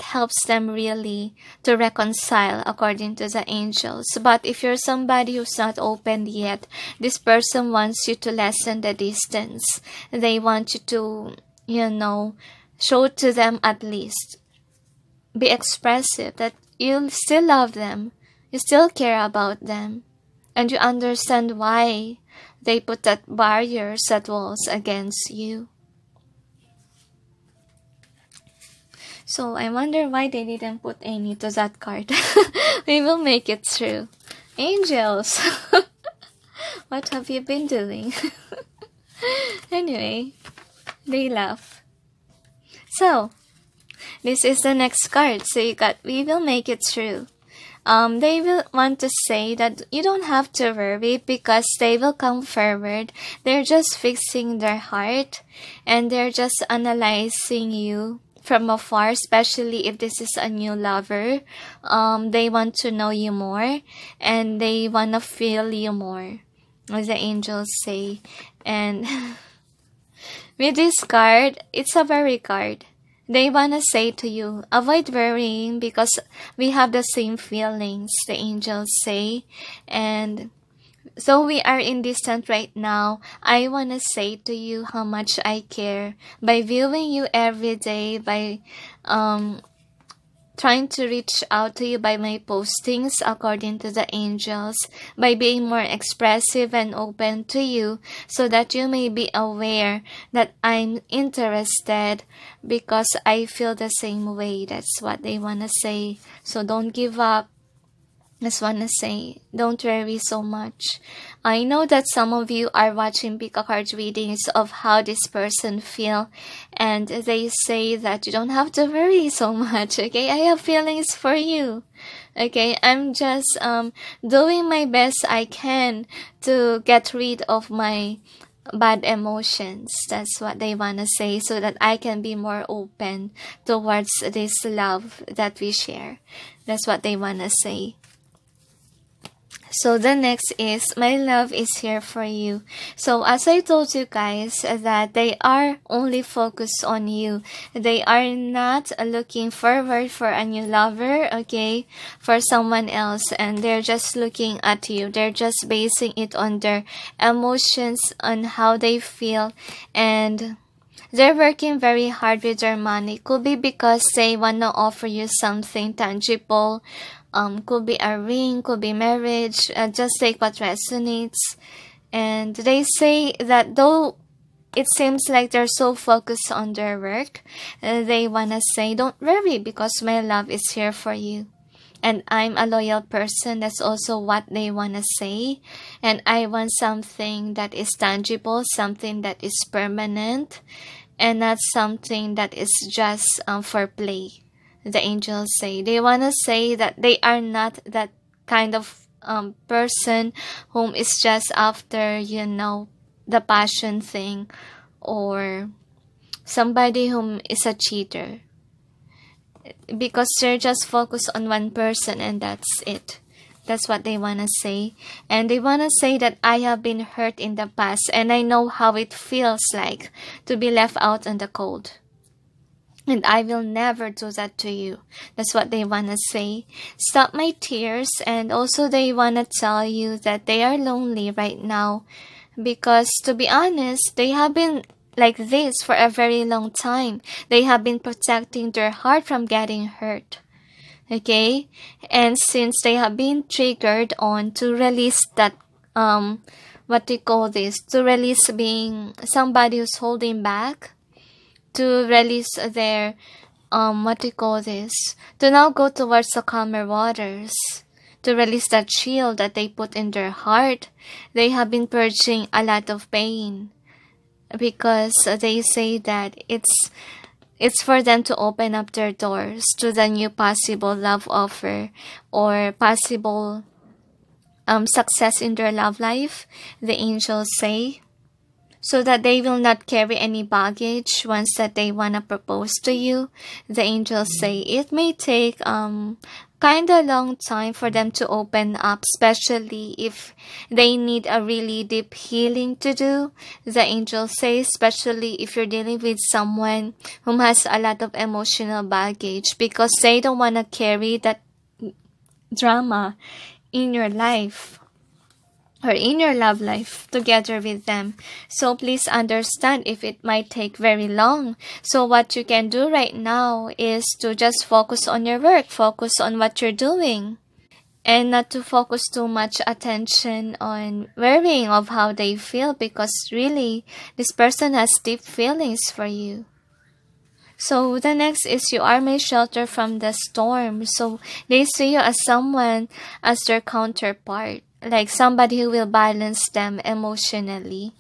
helps them really to reconcile according to the angels. But if you're somebody who's not open yet, this person wants you to lessen the distance. They want you to, show to them at least. Be expressive that you still love them, you still care about them, and you understand why they put that barriers, that walls against you. So I wonder why they didn't put any to that card. We will make it through. Angels, what have you been doing? Anyway, they laugh. So, this is the next card. So you got, we will make it through. They will want to say that you don't have to worry because they will come forward. They're just fixing their heart and they're just analyzing you from afar, especially if this is a new lover. They want to know you more and they want to feel you more, as the angels say. And with this card, it's a worry card. They want to say to you, avoid worrying because we have the same feelings, the angels say. And so we are in distance right now. I want to say to you how much I care by viewing you every day, by trying to reach out to you by my postings according to the angels, by being more expressive and open to you so that you may be aware that I'm interested because I feel the same way. That's what they want to say. So don't give up. Just want to say, don't worry so much. I know that some of you are watching pick a card readings of how this person feel, and they say that you don't have to worry so much. Okay, I have feelings for you. Okay, I'm just doing my best I can to get rid of my bad emotions. That's what they want to say, so that I can be more open towards this love that we share. That's what they want to say. So the next is, my love is here for you. So as I told you guys, that they are only focused on you. They are not looking forward for a new lover, okay, for someone else. And they're just looking at you. They're just basing it on their emotions, on how they feel. And they're working very hard with their money. Could be because they want to offer you something tangible. Could be a ring, could be marriage. Just take what resonates. And they say that though it seems like they're so focused on their work, they want to say, don't worry, because my love is here for you. And I'm a loyal person. That's also what they want to say. And I want something that is tangible, something that is permanent, and not something that is just for play. The angels say, they want to say that they are not that kind of person whom is just after, the passion thing, or somebody whom is a cheater. Because they're just focused on one person and that's it. That's what they want to say. And they want to say that I have been hurt in the past and I know how it feels like to be left out in the cold. And I will never do that to you. That's what they want to say. Stop my tears. And also they want to tell you that they are lonely right now. Because to be honest, they have been like this for a very long time. They have been protecting their heart from getting hurt. Okay? And since they have been triggered on to release that, what they call this, to release being somebody who's holding back, to release their, to now go towards the calmer waters, to release that chill that they put in their heart. They have been purging a lot of pain, because they say that it's for them to open up their doors to the new possible love offer, or possible success in their love life, the angels say. So that they will not carry any baggage once that they want to propose to you. The angels say it may take kind of long time for them to open up, especially if they need a really deep healing to do. The angels say, especially if you're dealing with someone who has a lot of emotional baggage, because they don't want to carry that drama in your life, or in your love life together with them. So please understand if it might take very long. So what you can do right now is to just focus on your work, focus on what you're doing, and not to focus too much attention on worrying of how they feel, because really this person has deep feelings for you. So the next is, you are my shelter from the storm. So they see you as someone, as their counterpart, like somebody who will balance them emotionally.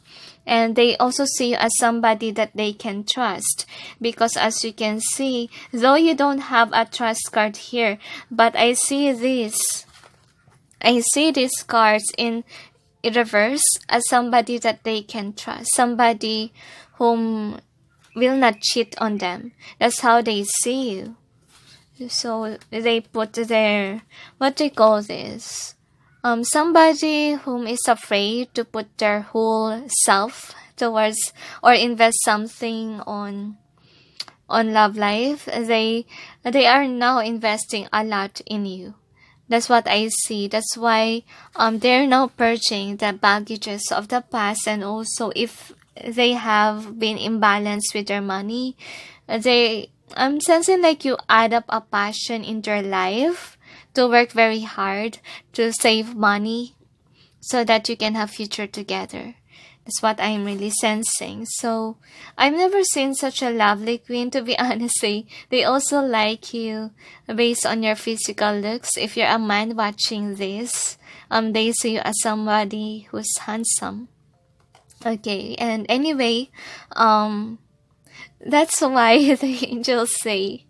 And they also see you as somebody that they can trust, because as you can see, though you don't have a trust card here, but I see these cards in reverse as somebody that they can trust, somebody whom will not cheat on them. That's how they see you. So they put their, somebody whom is afraid to put their whole self towards or invest something on love life. They are now investing a lot in you. That's what I see. That's why they're now purging the baggages of the past, and also if they have been imbalanced with their money, I'm sensing like you add up a passion in their life to work very hard to save money so that you can have future together. That's what I'm really sensing. So, I've never seen such a lovely queen, to be honest. They also like you based on your physical looks. If you're a man watching this, they see you as somebody who's handsome. Okay, and anyway, that's why the angels say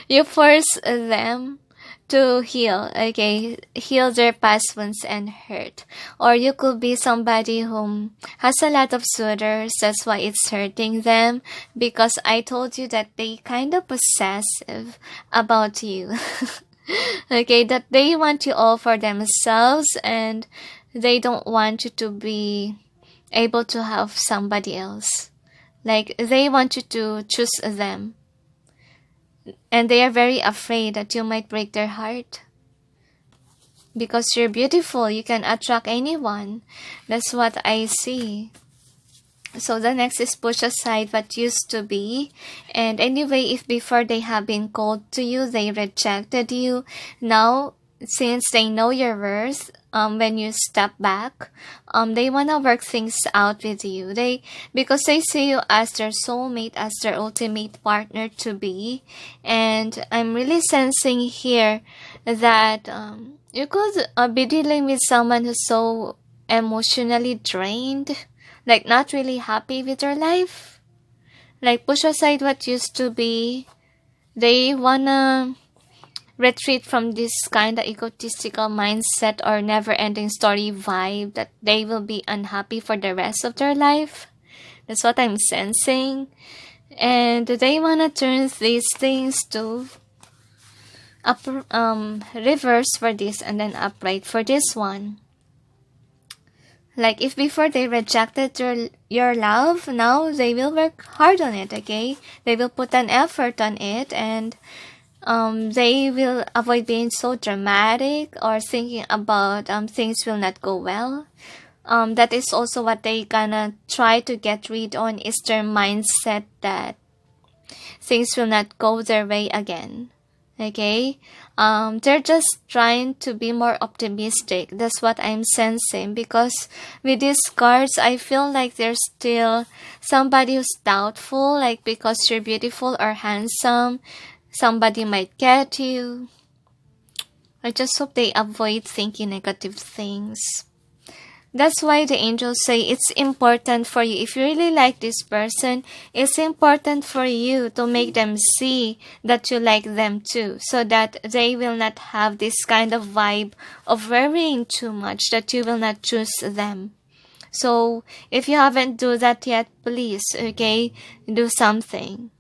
you force them to heal, okay? Heal their past wounds and hurt. Or you could be somebody who has a lot of suitors, that's why it's hurting them. Because I told you that they kind of possessive about you. Okay, that they want you all for themselves and they don't want you to be able to have somebody else. Like, they want you to choose them. And they are very afraid that you might break their heart. Because you're beautiful, you can attract anyone. That's what I see. So the next is push aside what used to be. And anyway, if before they have been cold to you, they rejected you. Now, since they know your worth, when you step back, they wanna work things out with you. Because they see you as their soulmate, as their ultimate partner to be. And I'm really sensing here that you could be dealing with someone who's so emotionally drained, like not really happy with their life. Like, push aside what used to be. They wanna retreat from this kind of egotistical mindset or never-ending story vibe that they will be unhappy for the rest of their life. That's what I'm sensing. And they want to turn these things to reverse for this and then upright for this one. Like, if before they rejected your love, now they will work hard on it, okay? They will put an effort on it, and they will avoid being so dramatic or thinking about things will not go well. That is also what they gonna try to get rid on, is their mindset that things will not go their way again. Okay? They're just trying to be more optimistic. That's what I'm sensing. Because with these cards, I feel like there's still somebody who's doubtful. Like, because you're beautiful or handsome, somebody might get you. I just hope they avoid thinking negative things. That's why the angels say it's important for you. If you really like this person, it's important for you to make them see that you like them too, so that they will not have this kind of vibe of worrying too much, that you will not choose them. So if you haven't do that yet, please, okay, do something.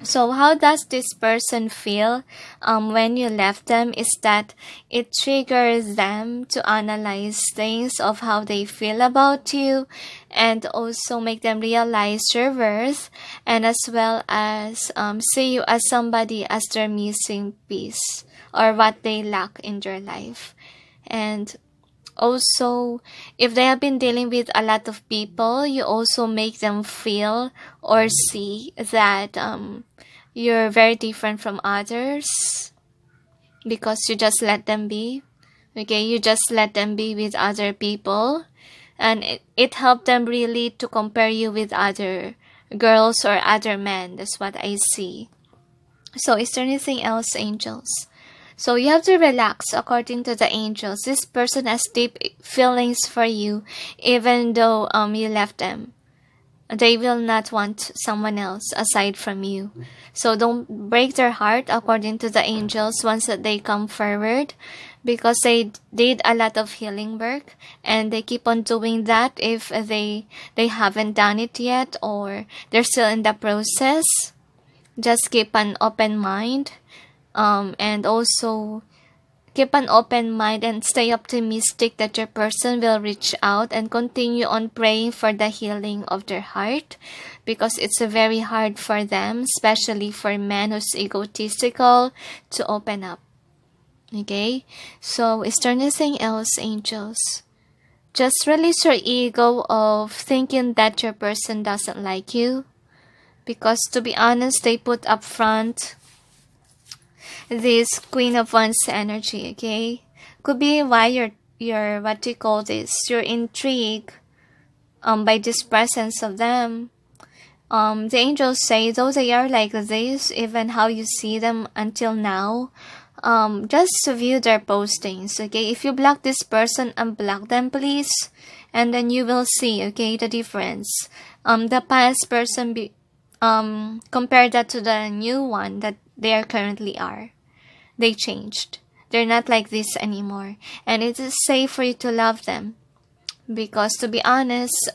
So how does this person feel when you left them is that it triggers them to analyze things of how they feel about you, and also make them realize your worth, and as well as see you as somebody as their missing piece or what they lack in their life. And also, if they have been dealing with a lot of people, you also make them feel or see that you're very different from others, because you just let them be. Okay, you just let them be with other people, and it helped them really to compare you with other girls or other men. That's what I see. So is there anything else, angels? So you have to relax. According to the angels, this person has deep feelings for you, even though you left them. They will not want someone else aside from you. So don't break their heart, according to the angels, once that they come forward, because they did a lot of healing work, and they keep on doing that if they haven't done it yet, or they're still in the process. Just keep an open mind. And also keep an open mind and stay optimistic that your person will reach out, and continue on praying for the healing of their heart, because it's very hard for them, especially for men who's egotistical, to open up. Okay? So is there anything else, angels? Just release your ego of thinking that your person doesn't like you, because to be honest, they put up front this Queen of Wands energy, okay? Could be why you're what do you call this? Your intrigue by this presence of them. The angels say, though they are like this, even how you see them until now, just view their postings, okay? If you block this person, unblock them, please, and then you will see, okay, the difference. The past person, compare that to the new one that they are currently are. They changed. They're not like this anymore, and it is safe for you to love them. Because to be honest,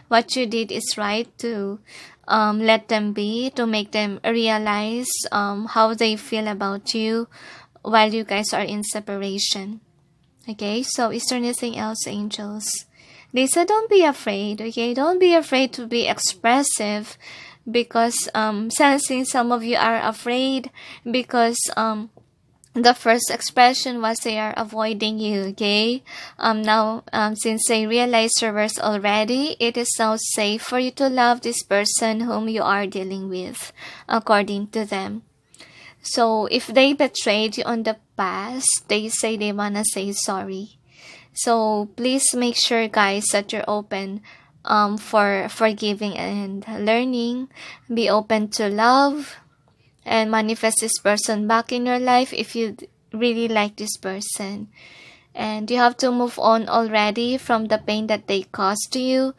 what you did is right to let them be, to make them realize how they feel about you while you guys are in separation. Okay, so is there anything else, angels? They said don't be afraid, okay? Don't be afraid to be expressive, because sensing some of you are afraid because the first expression was they are avoiding you, okay? Now, since they realize your worth already, it is now safe for you to love this person whom you are dealing with, according to them. So, if they betrayed you on the past, they say they wanna say sorry. So, please make sure, guys, that you're open for forgiving and learning. Be open to love and manifest this person back in your life if you really like this person. And you have to move on already from the pain that they caused to you,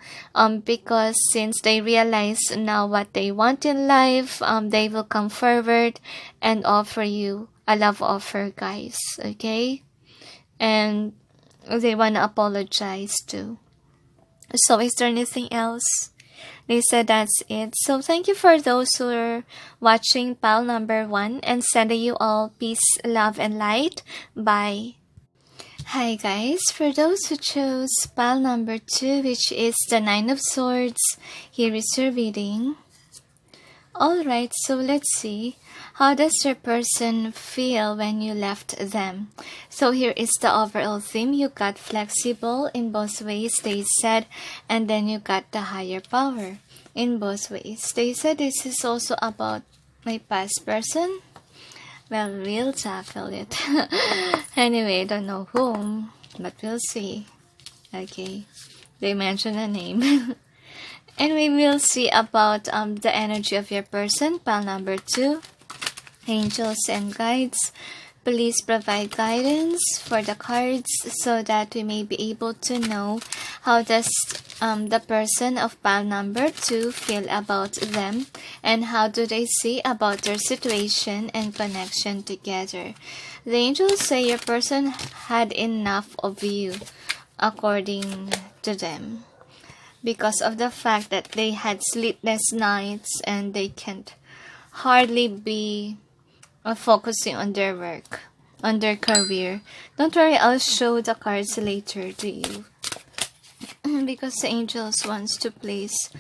because since they realize now what they want in life, they will come forward and offer you a love offer, guys, okay? And they want to apologize too. So is there anything else? They said that's it. So thank you for those who are watching pile number 1, and sending you all peace, love, and light. Bye. Hi guys, for those who chose pile number 2, which is the 9 of Swords, here is your reading. Alright, so let's see. How does your person feel when you left them? So here is the overall theme. You got flexible in both ways, they said, and then you got the higher power in both ways. They said this is also about my past person. Well, we'll tackle it. Anyway, I don't know whom, but we'll see. Okay, they mentioned a name. Anyway, we'll see about the energy of your person. Pile number 2. Angels and guides, please provide guidance for the cards so that we may be able to know how does the person of pile number 2 feel about them, and how do they see about their situation and connection together. The angels say your person had enough of you, according to them, because of the fact that they had sleepless nights and they can't hardly be focusing on their work, on their career. Don't worry, I'll show the cards later to you. Because the angels wants to place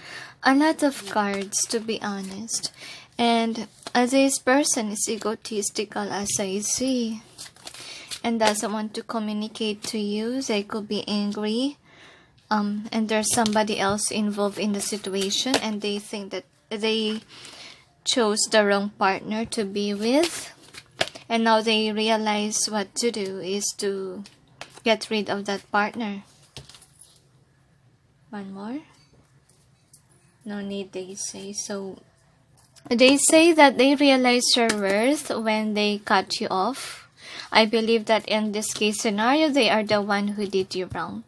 a lot of cards, to be honest. And this person is egotistical, as I see, and doesn't want to communicate to you. They could be angry, and there's somebody else involved in the situation, and they think that they chose the wrong partner to be with, and now they realize what to do is to get rid of that partner. One more. No need, they say. So they say that they realize your worth when they cut you off. I believe that in this case scenario, they are the one who did you wrong.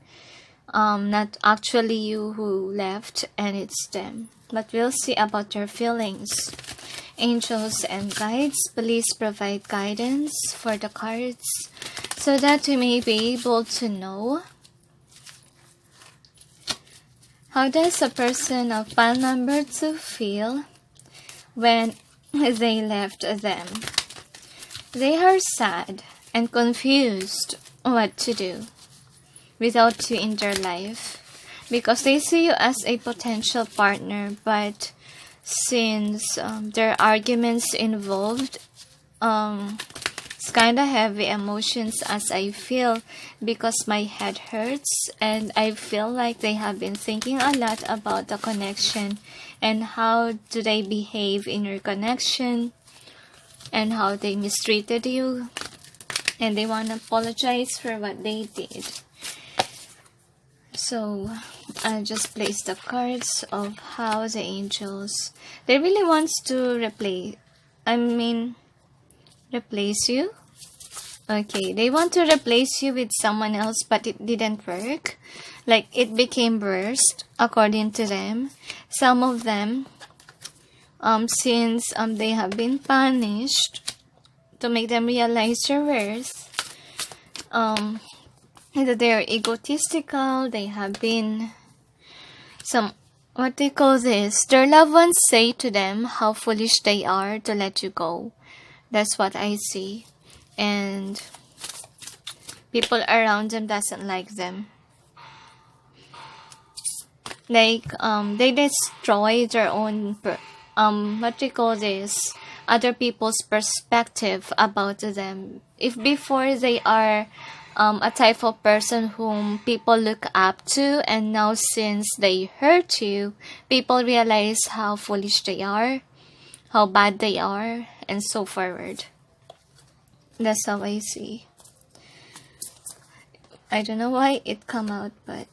Not actually you who left, and it's them. But we'll see about your feelings. Angels and guides, please provide guidance for the cards so that we may be able to know how does a person of pile number 2 feel when they left them. They are sad and confused what to do without you in their life, because they see you as a potential partner, but since there are arguments involved, it's kind of heavy emotions as I feel, because my head hurts and I feel like they have been thinking a lot about the connection and how do they behave in your connection and how they mistreated you, and they want to apologize for what they did. So I just placed the cards of how the angels, they really wants to replace you. Okay, they want to replace you with someone else, but it didn't work. Like, it became worse, according to them. Some of them, since they have been punished to make them realize their worth, that they're egotistical, they have been what they call this, their loved ones say to them how foolish they are to let you go. That's what I see. And people around them doesn't like them. Like, they destroy their own what they call this, other people's perspective about them. If before they are a type of person whom people look up to, and now since they hurt you, people realize how foolish they are, how bad they are, and so forward. That's how I see. I don't know why it come out, but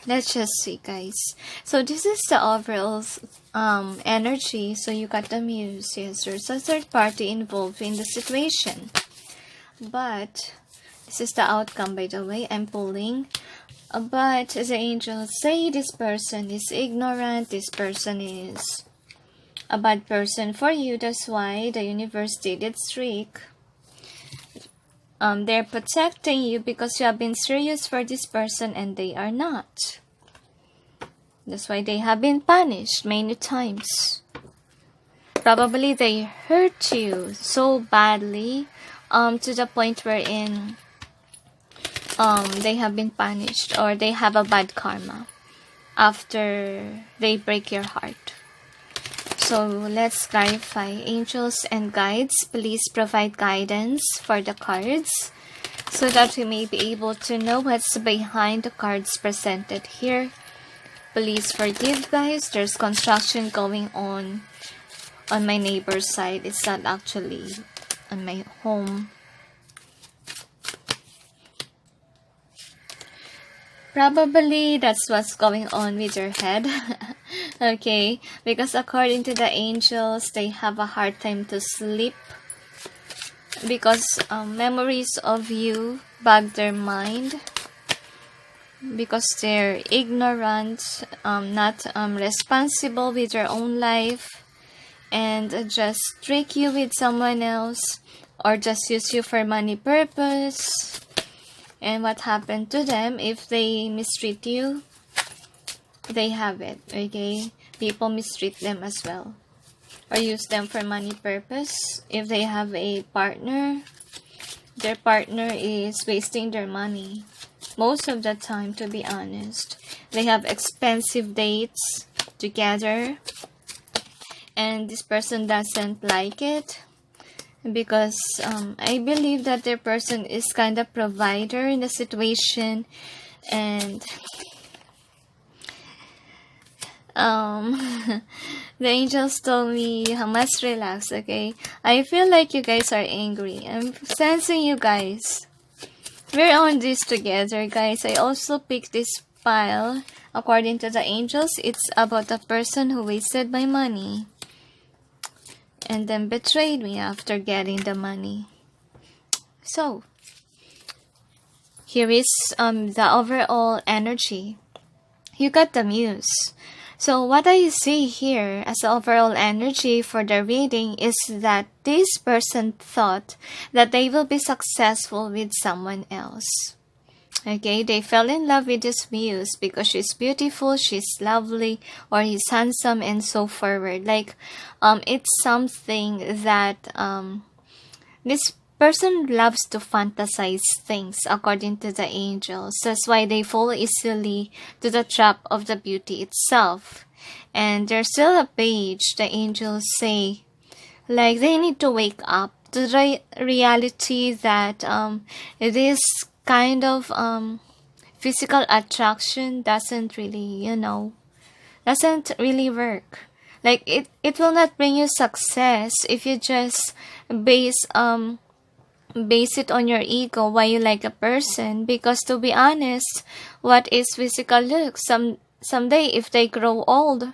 let's just see, guys. So this is the overall energy. So you got the muse. Yes, there's a third party involved in the situation, but this is the outcome, by the way. I'm pulling. But the angels say this person is ignorant. This person is a bad person for you. That's why the universe did its trick. They're protecting you because you have been serious for this person and they are not. That's why they have been punished many times. Probably they hurt you so badly to the point wherein they have been punished, or they have a bad karma after they break your heart. So let's clarify. Angels and guides, please provide guidance for the cards so that we may be able to know what's behind the cards presented here. Please forgive, guys. There's construction going on my neighbor's side. It's not actually on my home. Probably that's what's going on with your head. Okay, because according to the angels, they have a hard time to sleep because memories of you bug their mind, because they're ignorant, not responsible with their own life, and just trick you with someone else, or just use you for money purpose. And what happened to them if they mistreat you? They have it, okay? People mistreat them as well, or use them for money purpose. If they have a partner, their partner is wasting their money most of the time, to be honest. They have expensive dates together, and this person doesn't like it because I believe that their person is kind of provider in the situation, and the angels told me I must relax, okay? I feel like you guys are angry. I'm sensing you guys. We're on this together, guys. I also picked this pile. According to the angels, it's about a person who wasted my money and then betrayed me after getting the money. So here is the overall energy. You got the muse. So what I see here as the overall energy for the reading is that this person thought that they will be successful with someone else. Okay, they fell in love with this muse because she's beautiful, she's lovely, or he's handsome, and so forward. Like, it's something that this person loves to fantasize things, according to the angels. That's why they fall easily to the trap of the beauty itself. And there's still a page, the angels say, like, they need to wake up to the reality that this kind of physical attraction doesn't really, doesn't really work. Like, it will not bring you success if you just base base it on your ego why you like a person, because to be honest, what is physical looks? Someday if they grow old,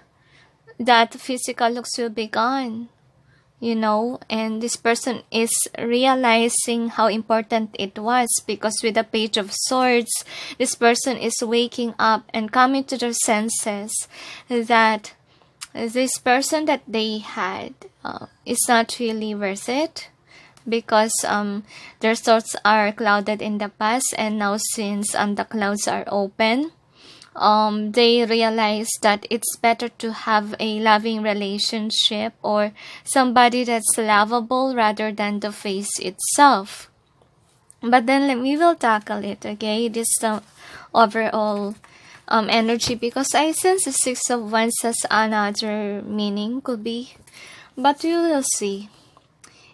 that physical looks will be gone, and this person is realizing how important it was, because with the Page of Swords, this person is waking up and coming to their senses that this person that they had is not really worth it, because their thoughts are clouded in the past, and now since the clouds are open, they realize that it's better to have a loving relationship or somebody that's lovable rather than the face itself. But then we will tackle it, okay? This overall energy, because I sense the Six of Wands as another meaning could be, but we will see.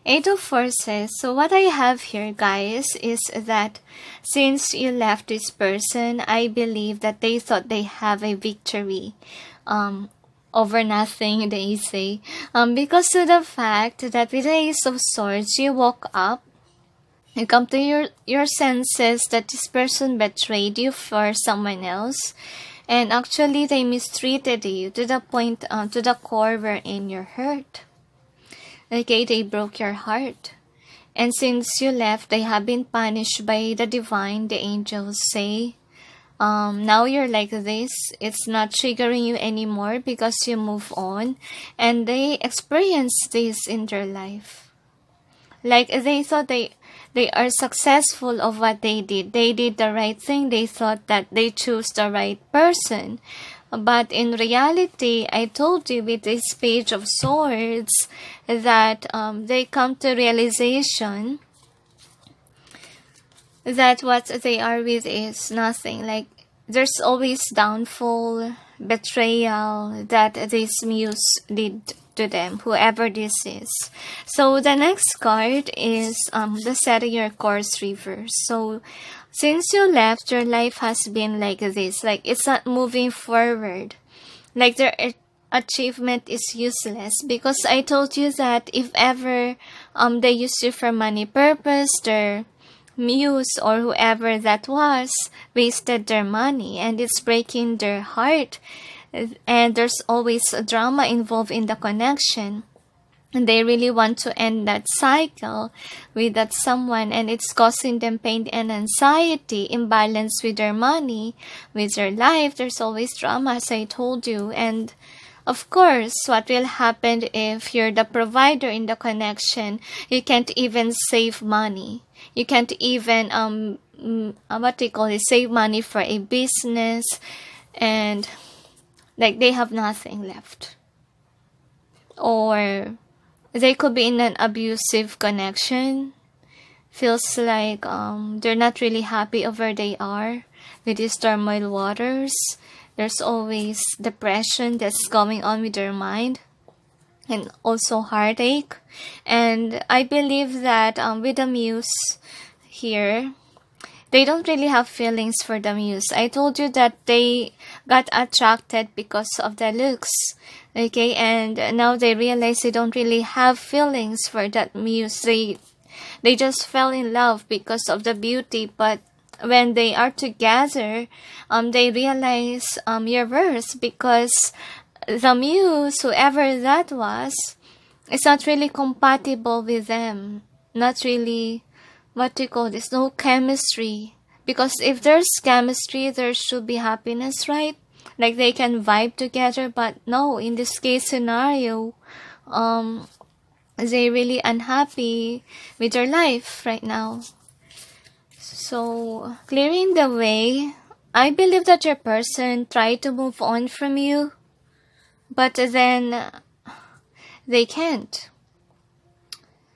Eight of Forces. So what I have here, guys, is that since you left this person, I believe that they thought they have a victory over nothing, they say. Because of the fact that with the Ace of Swords, you woke up, you come to your senses that this person betrayed you for someone else, and actually they mistreated you to the point, to the core wherein you're hurt. Okay, they broke your heart. And since you left, they have been punished by the divine, the angels say. Now you're like this. It's not triggering you anymore because you move on. And they experience this in their life. Like they thought they are successful of what they did. They did the right thing. They thought that they chose the right person. But in reality, I told you with this Page of Swords that they come to realization that what they are with is nothing. Like there's always downfall, betrayal that this muse did to them, whoever this is. So the next card is the Set of Your Course reverse. So since you left, your life has been like this. Like it's not moving forward. Like their achievement is useless, because I told you that if ever they use you for money purpose, their muse or whoever that was wasted their money, and it's breaking their heart. And there's always a drama involved in the connection. And they really want to end that cycle with that someone, and it's causing them pain and anxiety, imbalance with their money, with their life. There's always drama, as I told you. And of course, what will happen if you're the provider in the connection? You can't even save money. You can't even save money for a business, and like they have nothing left. Or they could be in an abusive connection. Feels like they're not really happy of where they are with these turmoil waters. There's always depression that's going on with their mind, and also heartache. And I believe that with the muse here, they don't really have feelings for the muse. I told you that they got attracted because of the looks. Okay, and now they realize they don't really have feelings for that muse. They just fell in love because of the beauty, but when they are together, they realize your worth, because the muse, whoever that was, is not really compatible with them. Not really, no chemistry. Because if there's chemistry, there should be happiness, right? Like they can vibe together, but no, in this case scenario, they really unhappy with their life right now. So, clearing the way, I believe that your person tried to move on from you, but then they can't.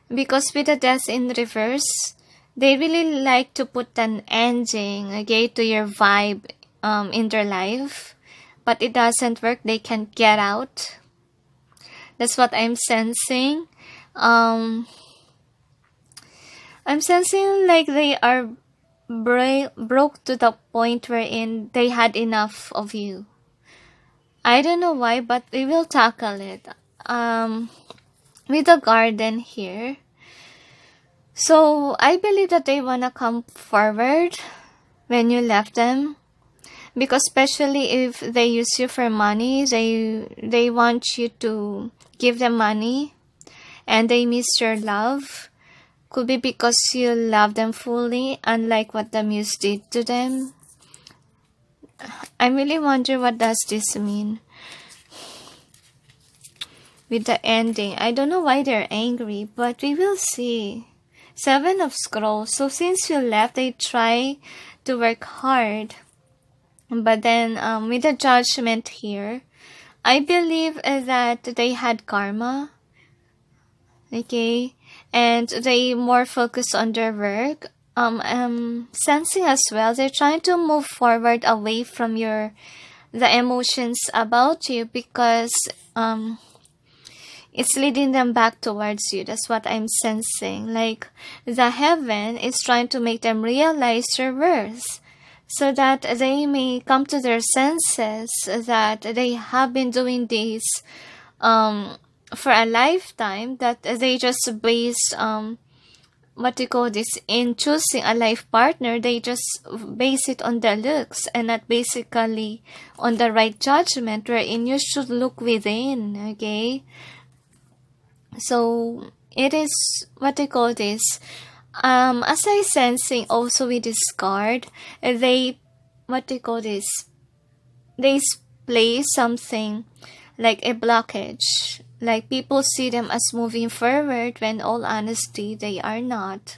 Because with the Death in reverse, they really like to put an ending, okay, to your vibe in their life. But it doesn't work. They can't get out. That's what I'm sensing. I'm sensing like they are broke to the point wherein they had enough of you. I don't know why, but we will tackle it. With the Garden here, So I believe that they want to come forward when you left them, because especially if they use you for money, they want you to give them money, and they miss your love. Could be because you love them fully, unlike what the muse did to them. I really wonder what does this mean with the ending. I don't know why they're angry, but we will see. 7 of Scrolls. So since you left, they try to work hard. But then with the Judgment here, I believe that they had karma. Okay. And they more focus on their work. Sensing as well, they're trying to move forward away from the emotions about you, because it's leading them back towards you. That's what I'm sensing. Like the heaven is trying to make them realize their worth, so that they may come to their senses that they have been doing this for a lifetime, that they just base in choosing a life partner, they just base it on their looks and not basically on the right judgment, wherein you should look within. Okay, so it is as I sensing also with this card, they display something like a blockage. Like people see them as moving forward, when all honesty they are not.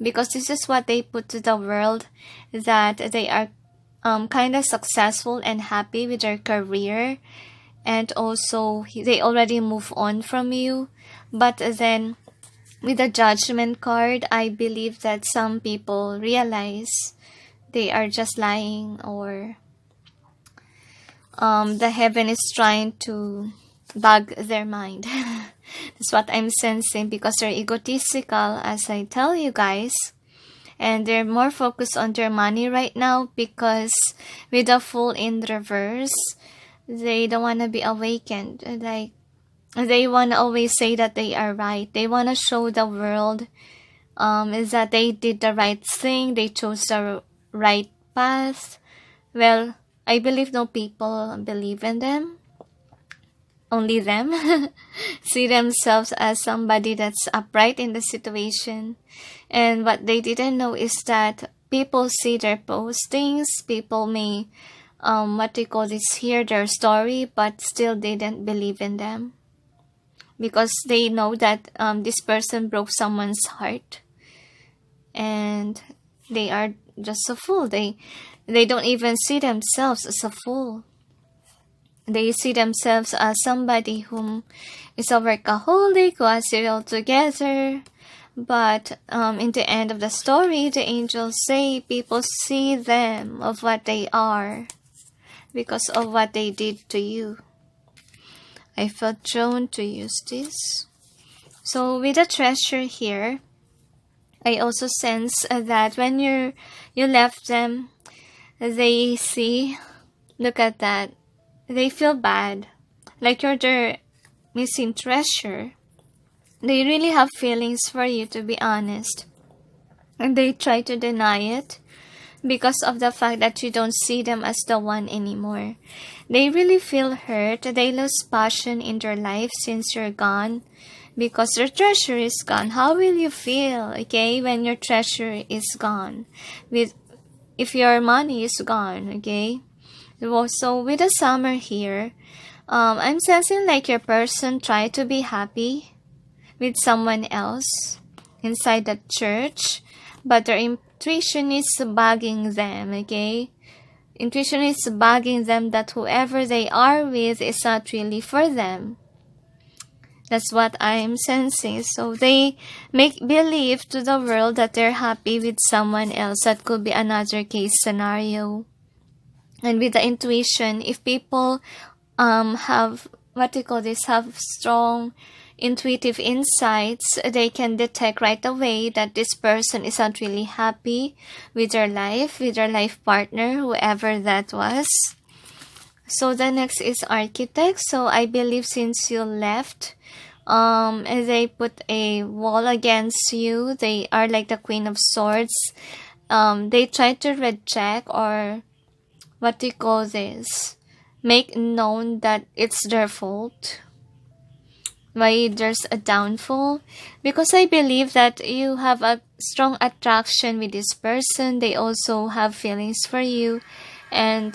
Because this is what they put to the world, that they are kind of successful and happy with their career, and also they already move on from you. But then with the Judgment card, I believe that some people realize they are just lying, or the heaven is trying to bug their mind. That's what I'm sensing, because they're egotistical, as I tell you guys, and they're more focused on their money right now, because with the Fool in reverse, they don't want to be awakened. Like they want to always say that they are right. They want to show the world is that they did the right thing, they chose the right path. Well, I believe no people believe in them. Only them see themselves as somebody that's upright in the situation. And what they didn't know is that people see their postings, people may hear their story, but still they didn't believe in them, because they know that this person broke someone's heart, and they are just a fool. They don't even see themselves as a fool. They see themselves as somebody whom is a workaholic, who has it all together. But in the end of the story, the angels say people see them of what they are because of what they did to you. I felt drawn to use this. So with the Treasure here, I also sense that when you left them, they see, look at that, they feel bad, like you're their missing treasure. They really have feelings for you, to be honest, and they try to deny it because of the fact that you don't see them as the one anymore. They really feel hurt. They lose passion in their life since you're gone, because their treasure is gone. How will you feel, okay, when your treasure is gone? If your money is gone, okay? So with the Summer here, I'm sensing like your person tried to be happy with someone else inside the church, but their intuition is bugging them, okay? Intuition is bugging them that whoever they are with is not really for them. That's what I'm sensing. So they make believe to the world that they're happy with someone else. That could be another case scenario. And with the intuition, if people have strong intuitive insights, they can detect right away that this person is not really happy with their life partner, whoever that was. So the next is Architect. So I believe since you left, They put a wall against you. They are like the Queen of Swords. They try to reject, or what do you call this, make known that it's their fault, why there's a downfall, because I believe that you have a strong attraction with this person. They also have feelings for you, and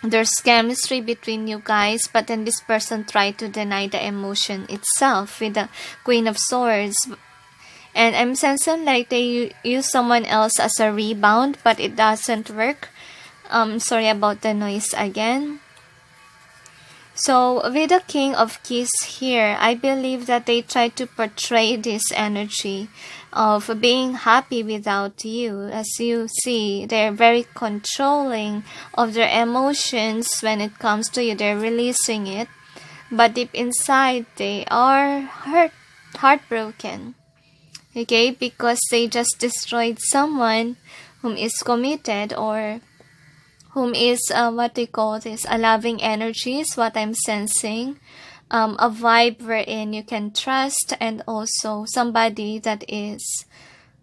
there's chemistry between you guys, but then this person tried to deny the emotion itself with the Queen of Swords. And I'm sensing like they use someone else as a rebound, but it doesn't work. Sorry about the noise again. So with the King of Keys here, I believe that they try to portray this energy of being happy without you. As you see, they're very controlling of their emotions when it comes to you. They're releasing it. But deep inside, they are heartbroken. Okay, because they just destroyed someone whom is committed, or whom is what they call this, a loving energy is what I'm sensing. A vibe wherein you can trust, and also somebody that is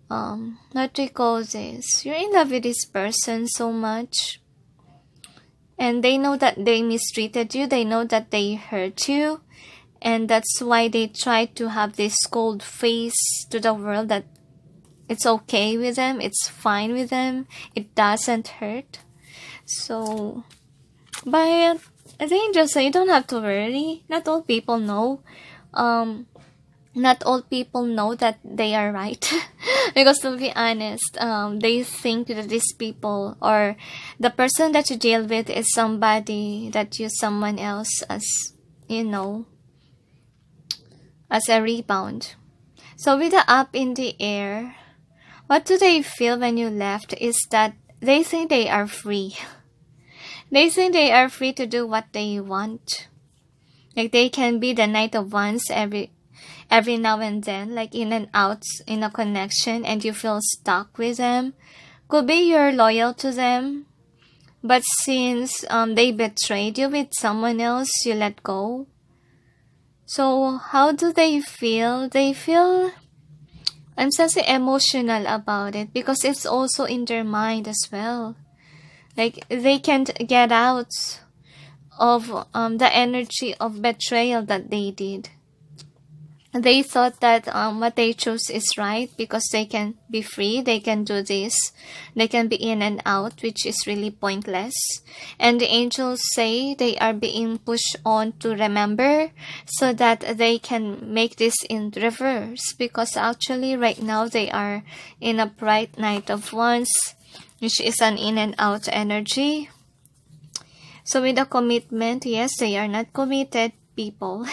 what do you call this, you're in love with this person so much, and they know that they mistreated you, they know that they hurt you, and that's why they try to have this cold face to the world that it's okay with them, it's fine with them, it doesn't hurt. So, but the angels say you don't have to worry. Not all people know. Not all people know that they are right. Because to be honest, they think that these people, or the person that you deal with, is somebody that you someone else as, you know, as a rebound. So with the up in the air, what do they feel when you left is that they think they are free. They think they are free to do what they want. Like they can be the Knight of Wands every now and then, like in and out in a connection, and you feel stuck with them. Could be you're loyal to them, but since they betrayed you with someone else, you let go. So how do they feel? They feel, I'm sensing emotional about it, because it's also in their mind as well. Like they can't get out of the energy of betrayal that they did. They thought that what they chose is right, because they can be free, they can do this, they can be in and out, which is really pointless. And the angels say they are being pushed on to remember, so that they can make this in reverse, because actually right now they are in a bright Knight of Wands, which is an in and out energy. So with a commitment, yes, they are not committed people.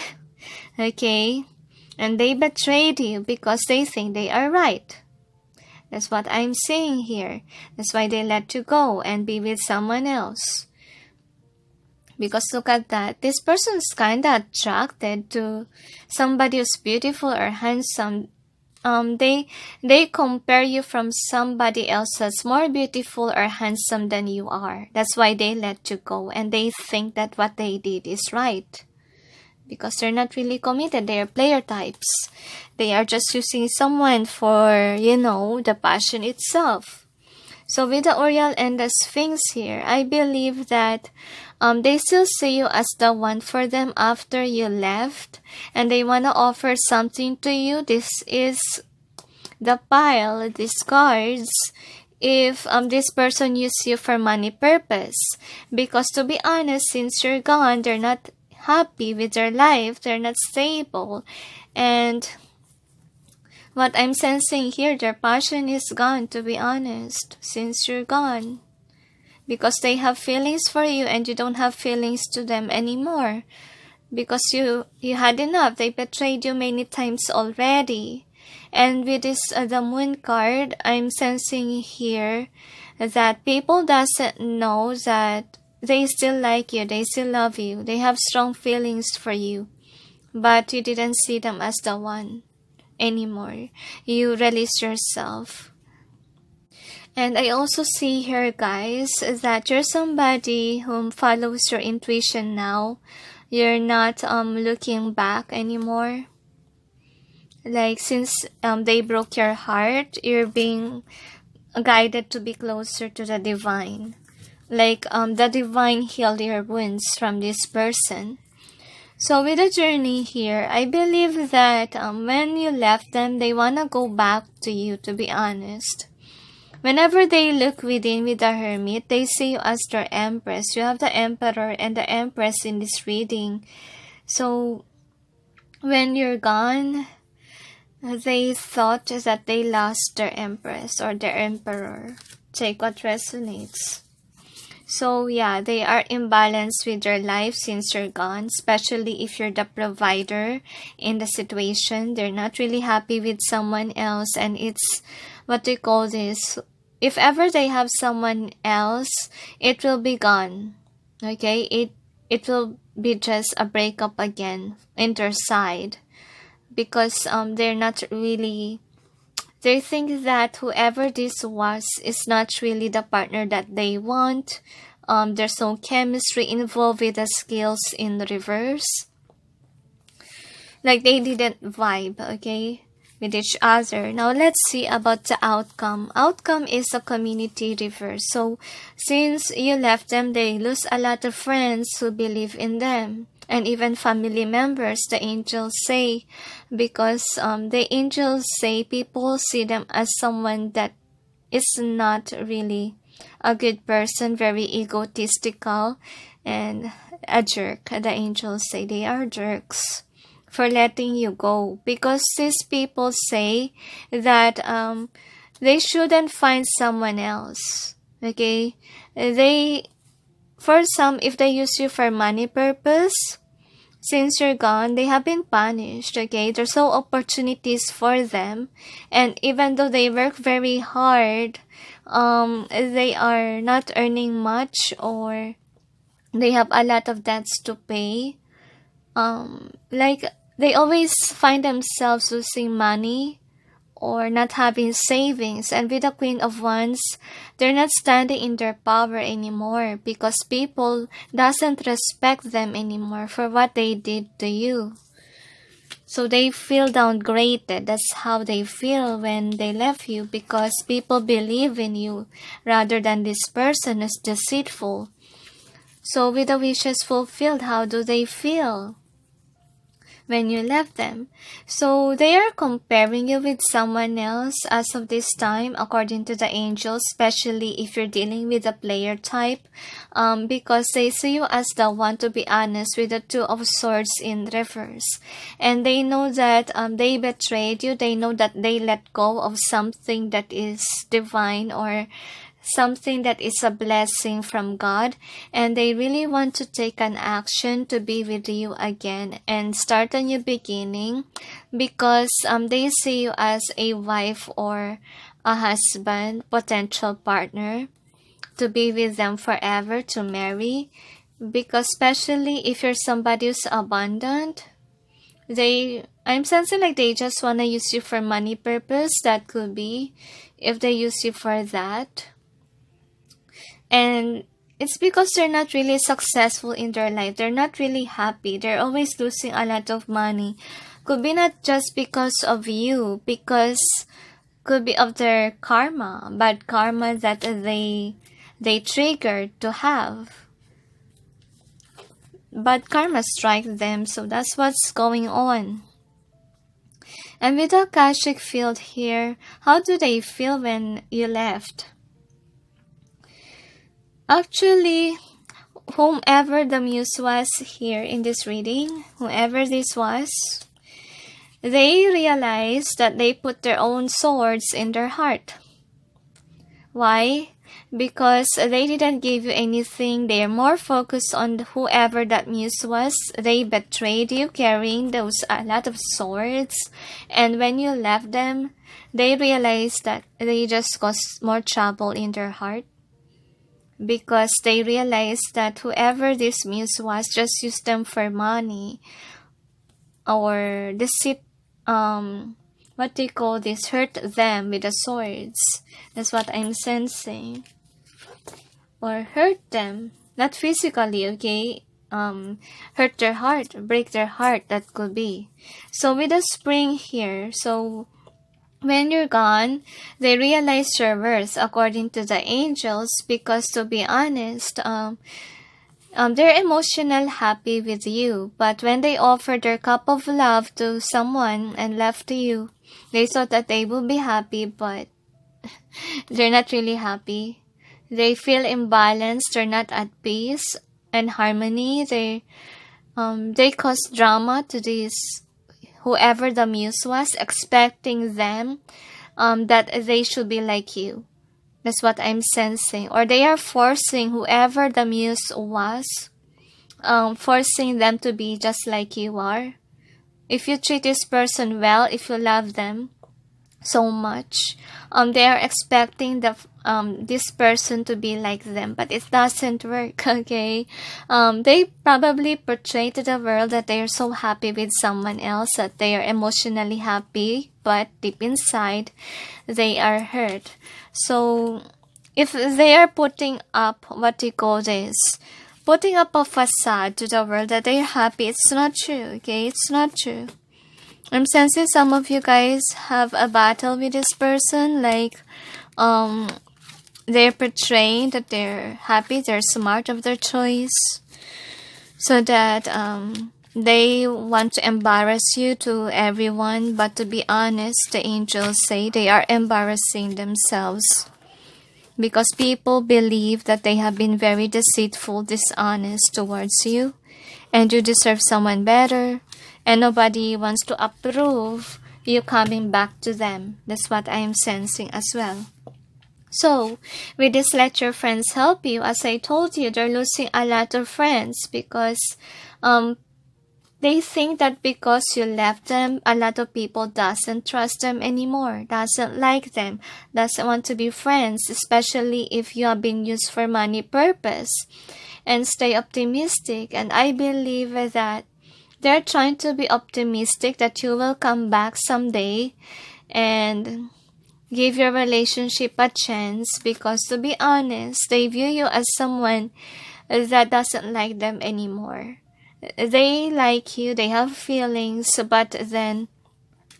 Okay? And they betrayed you because they think they are right. That's what I'm saying here. That's why they let you go and be with someone else. Because look at that. This person's kind of attracted to somebody who's beautiful or handsome. They compare you from somebody else that's more beautiful or handsome than you are. That's why they let you go, and they think that what they did is right. Because they're not really committed. They are player types. They are just using someone for, you know, the passion itself. So with the Oriole and the Sphinx here, I believe that they still see you as the one for them after you left. And they want to offer something to you. This is the pile, these cards. If this person used you for money purpose. Because to be honest, since you're gone, they're not happy with their life, they're not stable, and what I'm sensing here, their passion is gone, to be honest, since you're gone, because they have feelings for you and you don't have feelings to them anymore, because you had enough. They betrayed you many times already. And with this the Moon card, I'm sensing here that people doesn't know that they still like you, they still love you, they have strong feelings for you, but you didn't see them as the one anymore. You release yourself. And I also see here, guys, that you're somebody whom follows your intuition now. you're not looking back anymore. Like, since they broke your heart, you're being guided to be closer to the divine. Like, the divine healed your wounds from this person. So with the journey here, I believe that when you left them, they want to go back to you, to be honest. Whenever they look within with the hermit, they see you as their empress. You have the emperor and the empress in this reading. So when you're gone, they thought that they lost their empress or their emperor. Take what resonates. So yeah, they are imbalanced with their life since you're gone, especially if you're the provider in the situation. They're not really happy with someone else, and it's what we call this. If ever they have someone else, it will be gone. Okay? It will be just a breakup again in their side. Because they're not really, they think that whoever this was is not really the partner that they want. There's no chemistry involved with the skills in reverse. Like, they didn't vibe, okay, with each other. Now let's see about the outcome. Outcome is a community reverse. So since you left them, they lose a lot of friends who believe in them. And even family members, the angels say, because the angels say people see them as someone that is not really a good person, very egotistical, and a jerk. The angels say they are jerks for letting you go, because these people say that they shouldn't find someone else. Okay, for some, if they use you for money purpose, since you're gone, they have been punished, okay? There's no opportunities for them. And even though they work very hard, they are not earning much, or they have a lot of debts to pay. Like, they always find themselves losing money or not having savings. And with the Queen of Wands, they're not standing in their power anymore, because people doesn't respect them anymore for what they did to you. So they feel downgraded. That's how they feel when they left you, because people believe in you rather than this person is deceitful. So with the wishes fulfilled, how do they feel when you left them? So they are comparing you with someone else as of this time, according to the angels, especially if you're dealing with a player type, because they see you as the one, to be honest, with the Two of Swords in reverse. And they know that they betrayed you. They know that they let go of something that is divine, or something that is a blessing from God, and they really want to take an action to be with you again and start a new beginning, because they see you as a wife or a husband, potential partner, to be with them forever, to marry. Because especially if you're somebody who's abundant, I'm sensing like they just want to use you for money purpose. That could be if they use you for that. And it's because they're not really successful in their life. They're not really happy. They're always losing a lot of money. Could be not just because of you, because could be of their karma, bad karma that they triggered to have. Bad karma strike them, so that's what's going on. And with the Akashic field here, how do they feel when you left? Actually, whomever the muse was here in this reading, whoever this was, they realized that they put their own swords in their heart. Why? Because they didn't give you anything. They are more focused on whoever that muse was. They betrayed you, carrying a lot of swords. And when you left them, they realized that they just caused more trouble in their heart, because they realized that whoever this muse was just used them for money, or deceit, what they call this, hurt them with the swords. That's what I'm sensing. Or hurt them, not physically, okay? hurt their heart, break their heart. That could be. So with the spring here, so when you're gone, they realize your worth according to the angels, because to be honest, they're emotional happy with you, but when they offer their cup of love to someone and left you, they thought that they will be happy, but they're not really happy. They feel imbalanced. They're not at peace and harmony. They cause drama to this whoever the muse was, expecting them that they should be like you. That's what I'm sensing. Or they are forcing whoever the muse was, forcing them to be just like you are. If you treat this person well, if you love them so much, they are expecting this person to be like them, but it doesn't work. Okay, they probably portray to the world that they are so happy with someone else, that they are emotionally happy, but deep inside they are hurt. So if they are putting up putting up a facade to the world that they're happy, it's not true. Okay, it's not true. I'm sensing some of you guys have a battle with this person, like they're portraying that they're happy, they're smart of their choice, so that they want to embarrass you to everyone. But to be honest, the angels say they are embarrassing themselves, because people believe that they have been very deceitful, dishonest towards you, and you deserve someone better. And nobody wants to approve you coming back to them. That's what I am sensing as well. So, with this, let your friends help you. As I told you, they're losing a lot of friends because they think that because you left them, a lot of people doesn't trust them anymore, doesn't like them, doesn't want to be friends, especially if you have been used for money purpose. And stay optimistic. And I believe that they're trying to be optimistic that you will come back someday and give your relationship a chance, because to be honest, they view you as someone that doesn't like them anymore. They like you, they have feelings, but then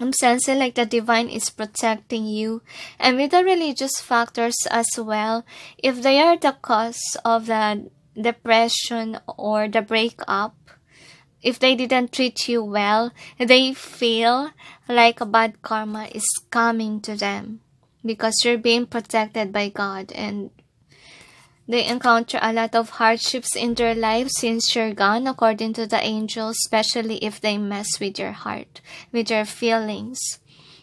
I'm sensing like the divine is protecting you. And with the religious factors as well, if they are the cause of the depression or the breakup, if they didn't treat you well, they feel like a bad karma is coming to them, because you're being protected by God, and they encounter a lot of hardships in their life since you're gone, according to the angels, especially if they mess with your heart, with your feelings.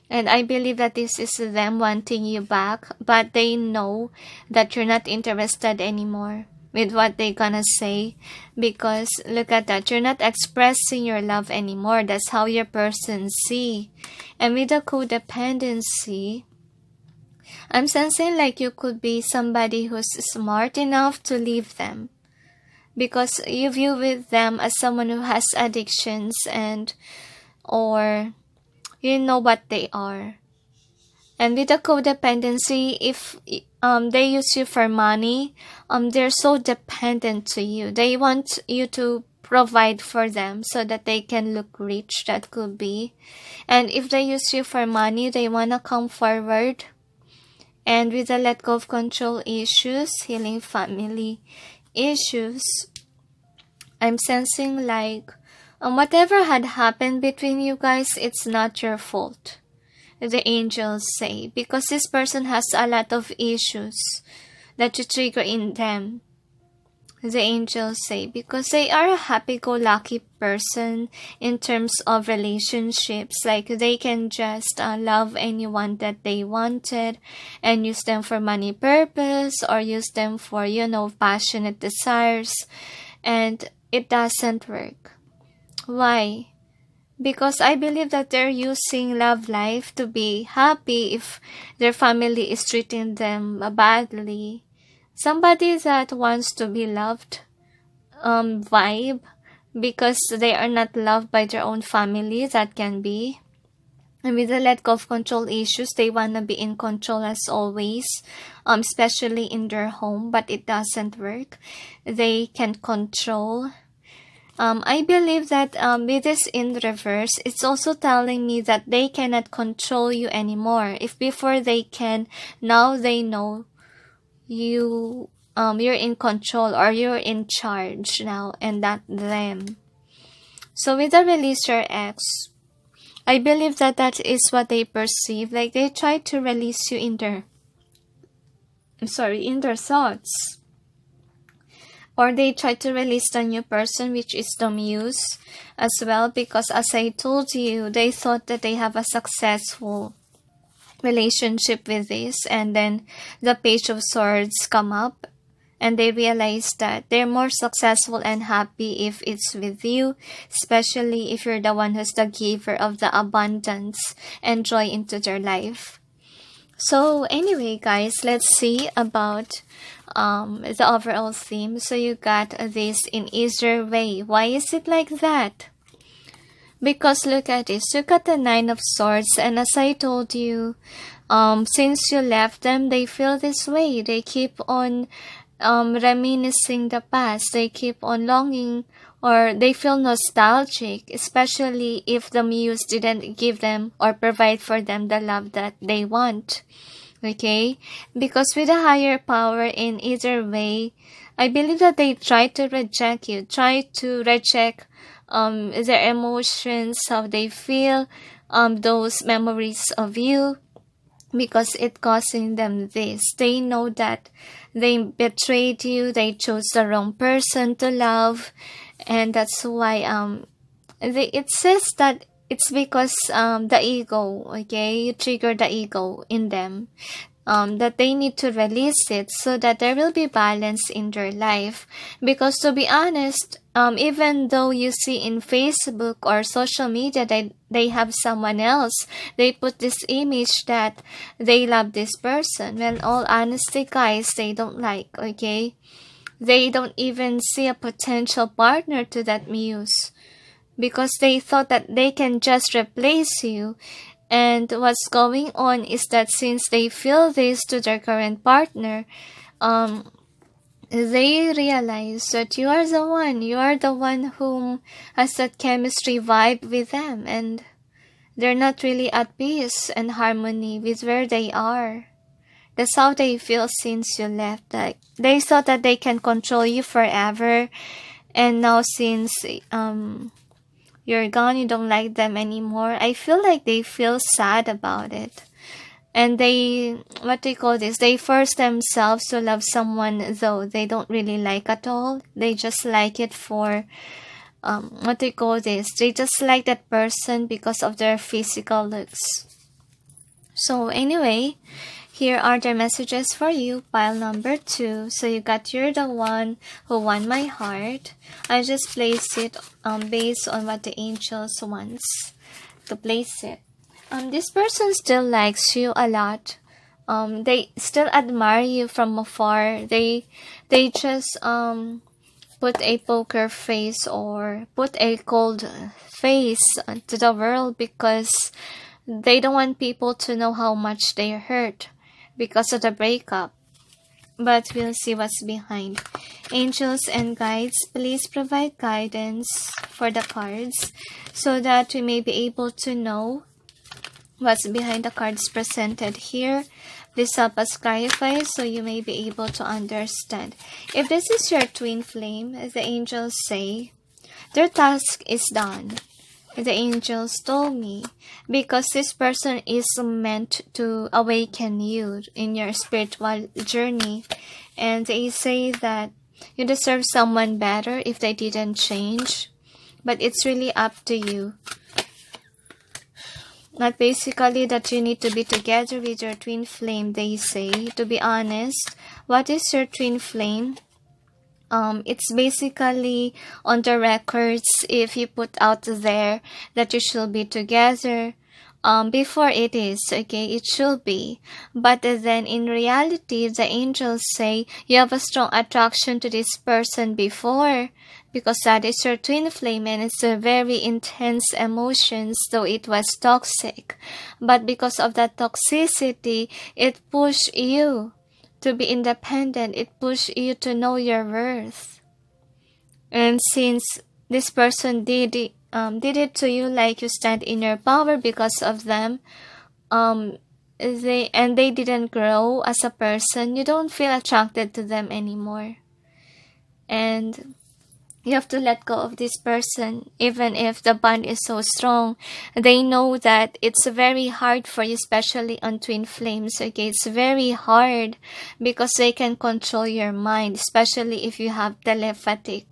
And I believe that this is them wanting you back, but they know that you're not interested anymore with what they gonna say, because look at that, you're not expressing your love anymore. That's how your person see. And with the codependency, I'm sensing like you could be somebody who's smart enough to leave them, because you view with them as someone who has addictions, and or you know what they are. And with the codependency, if they use you for money, they're so dependent to you. They want you to provide for them so that they can look rich. That could be. And if they use you for money, they want to come forward. And with the let go of control issues, healing family issues, I'm sensing like whatever had happened between you guys, it's not your fault, the angels say, because this person has a lot of issues that you trigger in them, the angels say, because they are a happy-go-lucky person in terms of relationships. Like they can just love anyone that they wanted and use them for money purpose, or use them for, passionate desires, and it doesn't work. Why? Because I believe that they're using love life to be happy if their family is treating them badly. Somebody that wants to be loved vibe, because they are not loved by their own family, that can be. And with the let go of control issues, they want to be in control as always, especially in their home, but it doesn't work. They can control I believe that with this in reverse, it's also telling me that they cannot control you anymore. If before they can, now they know you're in control or you're in charge now and not them. So with the release your ex, I believe that that is what they perceive. Like they try to release you in their thoughts. Or they try to release the new person, which is the muse as well, because as I told you, they thought that they have a successful relationship with this, and then the Page of Swords come up and they realize that they're more successful and happy if it's with you, especially if you're the one who's the giver of the abundance and joy into their life. So anyway, guys, let's see about the overall theme. So you got this in either way. Why is it like that? Because look at this. You got the Nine of Swords, and as I told you, since you left them, they feel this way. They keep on reminiscing the past. They keep on longing, or they feel nostalgic, especially if the muse didn't give them or provide for them the love that they want. Okay? Because with a higher power in either way, I believe that they try to reject you, try to reject their emotions, how they feel, those memories of you, because it causing them this. They know that they betrayed you, they chose the wrong person to love, and that's why it says that it's because the ego, okay, you trigger the ego in them, that they need to release it so that there will be balance in their life. Because to be honest, even though you see in Facebook or social media that they have someone else, they put this image that they love this person. Well, all honesty, guys, they don't like, okay? They don't even see a potential partner to that muse, because they thought that they can just replace you. And what's going on is that since they feel this to their current partner, they realize that you are the one whom has that chemistry vibe with them, and they're not really at peace and harmony with where they are. That's how they feel since you left. Like they thought that they can control you forever, and now since you're gone, you don't like them anymore. I feel like they feel sad about it. And they, they force themselves to love someone though they don't really like at all. They just like it for, they just like that person because of their physical looks. So anyway, here are the messages for you, pile number 2. So you got you're the one who won my heart. I just place it based on what the angels wants to place it. This person still likes you a lot. They still admire you from afar. They just put a poker face or put a cold face to the world because they don't want people to know how much they hurt because of the breakup. But we'll see what's behind. Angels and guides, please provide guidance for the cards so that we may be able to know what's behind the cards presented here. Please help us clarify so you may be able to understand. If this is your twin flame, the angels say, their task is done. The angels told me, because this person is meant to awaken you in your spiritual journey. And they say that you deserve someone better if they didn't change. But it's really up to you. Not basically that you need to be together with your twin flame, they say. To be honest, what is your twin flame? It's basically on the records if you put out there that you should be together. Before it is, okay, it should be. But then in reality, the angels say you have a strong attraction to this person before, because that is your twin flame and it's a very intense emotions, though it was toxic. But because of that toxicity, it pushed you to be independent. It pushed you to know your worth. And since this person did it to you, like you stand in your power because of them. They didn't grow as a person. You don't feel attracted to them anymore, and you have to let go of this person. Even if the bond is so strong, they know that it's very hard for you, especially on twin flames. Okay, it's very hard because they can control your mind, especially if you have telepathic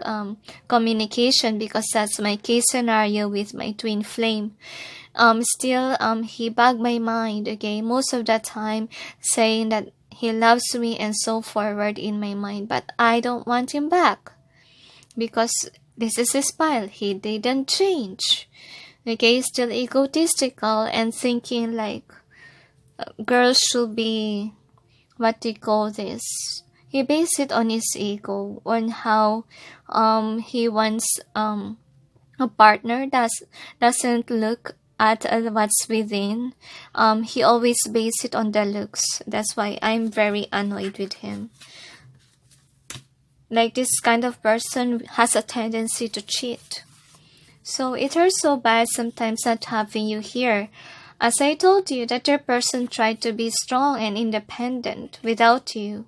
communication, because that's my case scenario with my twin flame. Still, he bugged my mind, okay, most of the time, saying that he loves me and so forward in my mind, but I don't want him back because this is his style. He didn't change. Okay, still egotistical and thinking like girls should be, what do you call this? He based it on his ego, on how he wants a partner that doesn't look at what's within. He always based it on the looks. That's why I'm very annoyed with him. Like, this kind of person has a tendency to cheat. So it hurts so bad sometimes not having you here. As I told you, that your person tried to be strong and independent without you.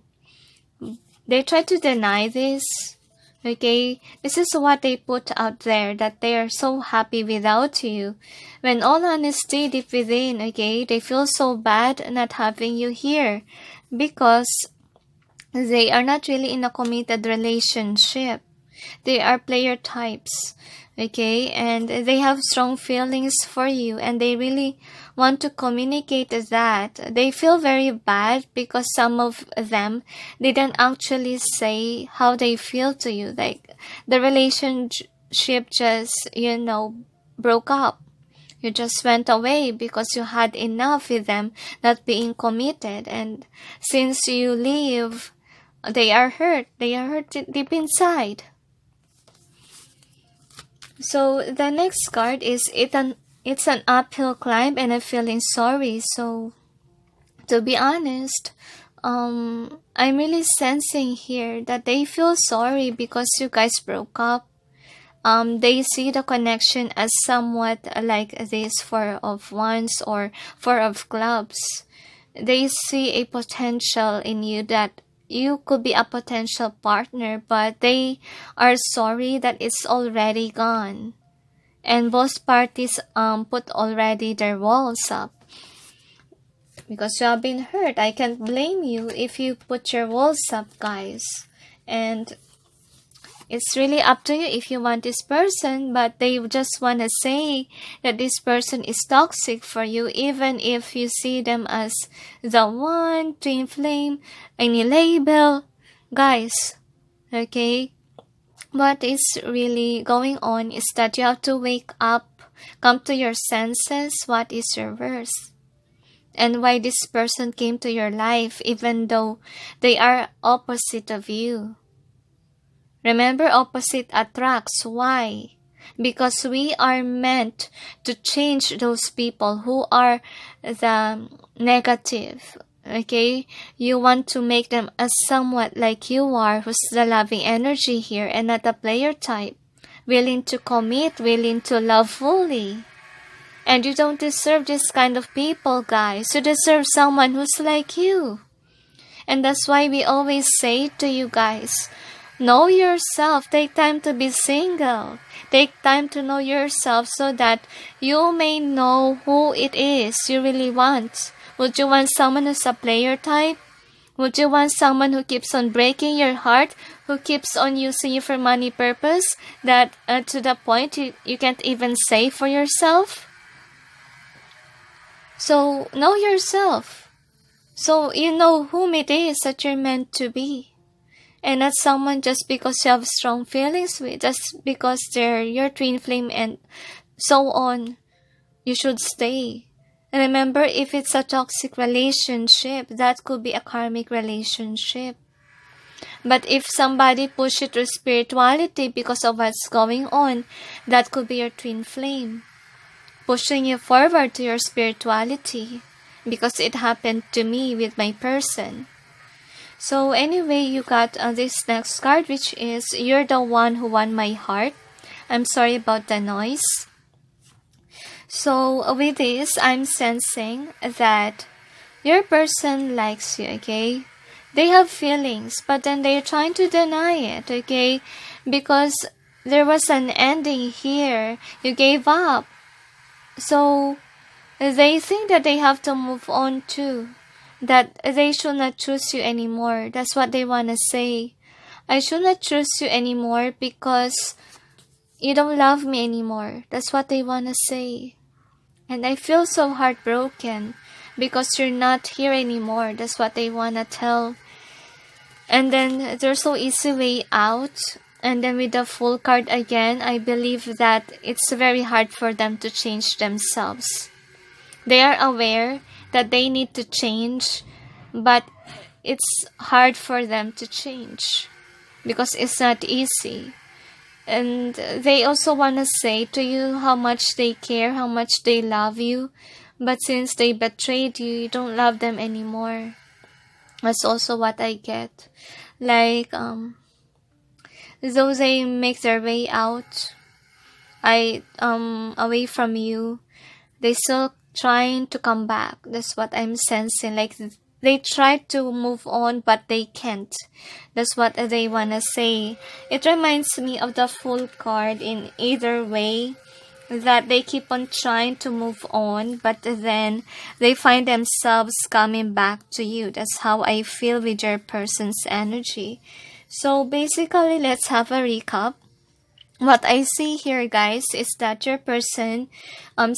They tried to deny this. Okay, this is what they put out there, that they are so happy without you. When all honesty deep within, okay, they feel so bad not having you here because they are not really in a committed relationship. They are player types, okay, and they have strong feelings for you, and they really want to communicate that. They feel very bad because some of them didn't actually say how they feel to you. Like, the relationship just, broke up. You just went away because you had enough with them not being committed. And since you leave, they are hurt. They are hurt deep inside. So the next card is it's an uphill climb and I'm feeling sorry. So to be honest, I'm really sensing here that they feel sorry because you guys broke up. They see the connection as somewhat like this Four of Wands or Four of Clubs. They see a potential in you, that you could be a potential partner, but they are sorry that it's already gone. And both parties put already their walls up. Because you have been hurt. I can't blame you if you put your walls up, guys. And it's really up to you if you want this person, but they just want to say that this person is toxic for you, even if you see them as the one, twin flame, any label. Guys, okay? What is really going on is that you have to wake up, come to your senses, what is your worth, and why this person came to your life, even though they are opposite of you. Remember, opposite attracts. Why? Because we are meant to change those people who are the negative. Okay? You want to make them as somewhat like you are, who's the loving energy here and not a player type. Willing to commit, willing to love fully. And you don't deserve this kind of people, guys. You deserve someone who's like you. And that's why we always say to you guys, know yourself. Take time to be single. Take time to know yourself so that you may know who it is you really want. Would you want someone who's a player type? Would you want someone who keeps on breaking your heart, who keeps on using you for money purpose, that to the point you can't even save for yourself? So, know yourself. So, you know whom it is that you're meant to be. And not someone just because you have strong feelings with, just because they're your twin flame and so on. You should stay. And remember, if it's a toxic relationship, that could be a karmic relationship. But if somebody push you through spirituality because of what's going on, that could be your twin flame, pushing you forward to your spirituality, because it happened to me with my person. So anyway, you got this next card, which is you're the one who won my heart. I'm sorry about the noise. So with this, I'm sensing that your person likes you, okay? They have feelings, but then they're trying to deny it, okay? Because there was an ending here. You gave up. So they think that they have to move on too. That they should not choose you anymore. That's what they want to say. I should not choose you anymore because you don't love me anymore. That's what they want to say. And I feel so heartbroken because you're not here anymore. That's what they want to tell. And then there's no easy way out. And then with the Fool card again, I believe that it's very hard for them to change themselves. They are aware that they need to change, but it's hard for them to change because it's not easy. And they also want to say to you how much they care, how much they love you. But since they betrayed you, you don't love them anymore. That's also what I get. Like, though they make their way out, away from you, they still trying to come back. That's what I'm sensing. Like, they try to move on, but they can't. That's what they want to say. It reminds me of the Fool card in either way, that they keep on trying to move on, but then they find themselves coming back to you. That's how I feel with your person's energy. So basically, let's have a recap. What I see here, guys, is that your person,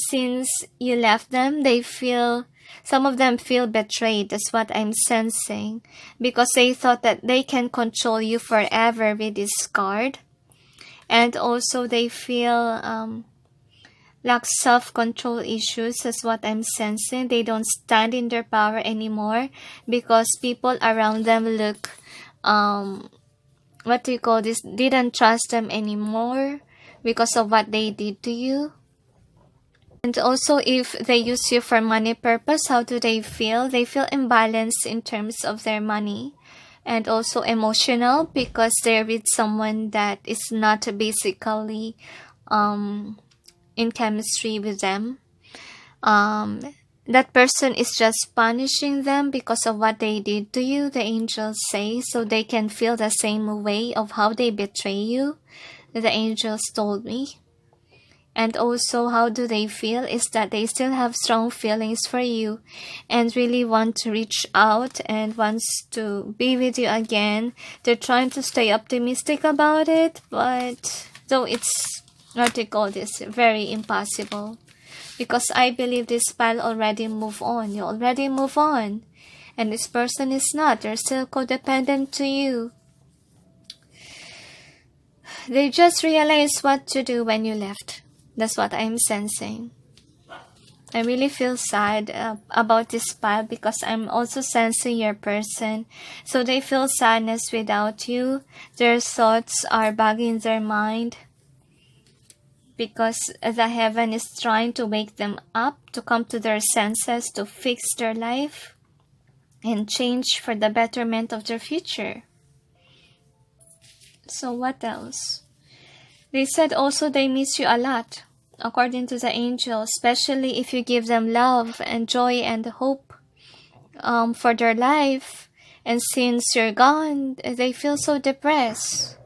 since you left them, some of them feel betrayed. That's what I'm sensing. Because they thought that they can control you forever with this card. And also they feel like self-control issues. That's what I'm sensing. They don't stand in their power anymore because people around them look, didn't trust them anymore because of what they did to you. And also, if they use you for money purpose, how do they feel? They feel imbalanced in terms of their money. And also emotional because they're with someone that is not basically in chemistry with them. That person is just punishing them because of what they did to you, the angels say, so they can feel the same way of how they betray you. The angels told me. And also, how do they feel is that they still have strong feelings for you and really want to reach out and wants to be with you again. They're trying to stay optimistic about it, but though it's, very impossible. Because I believe this pile already moved on. You already move on. And this person is not. They're still codependent to you. They just realized what to do when you left. That's what I'm sensing. I really feel sad about this pile because I'm also sensing your person. So they feel sadness without you. Their thoughts are bugging their mind because the heaven is trying to wake them up, to come to their senses, to fix their life and change for the betterment of their future. So what else? They said also they miss you a lot, according to the angel, especially if you give them love and joy and hope for their life. And since you're gone, they feel so depressed.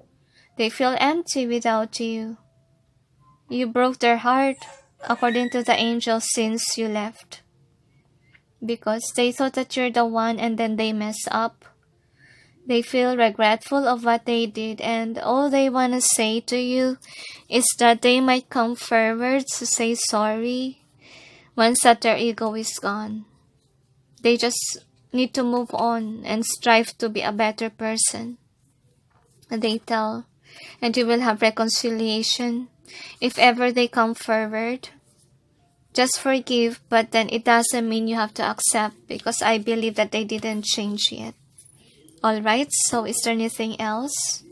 They feel empty without you. You broke their heart, according to the angel, since you left. Because they thought that you're the one and then they mess up. They feel regretful of what they did, and all they want to say to you is that they might come forward to say sorry once that their ego is gone. They just need to move on and strive to be a better person. They tell, and you will have reconciliation. If ever they come forward, just forgive, but then it doesn't mean you have to accept, because I believe that they didn't change yet. Alright, so is there anything else?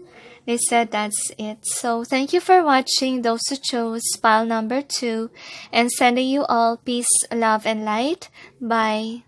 They said that's it. So thank you for watching, those who chose pile number 2, and sending you all peace, love, and light. Bye.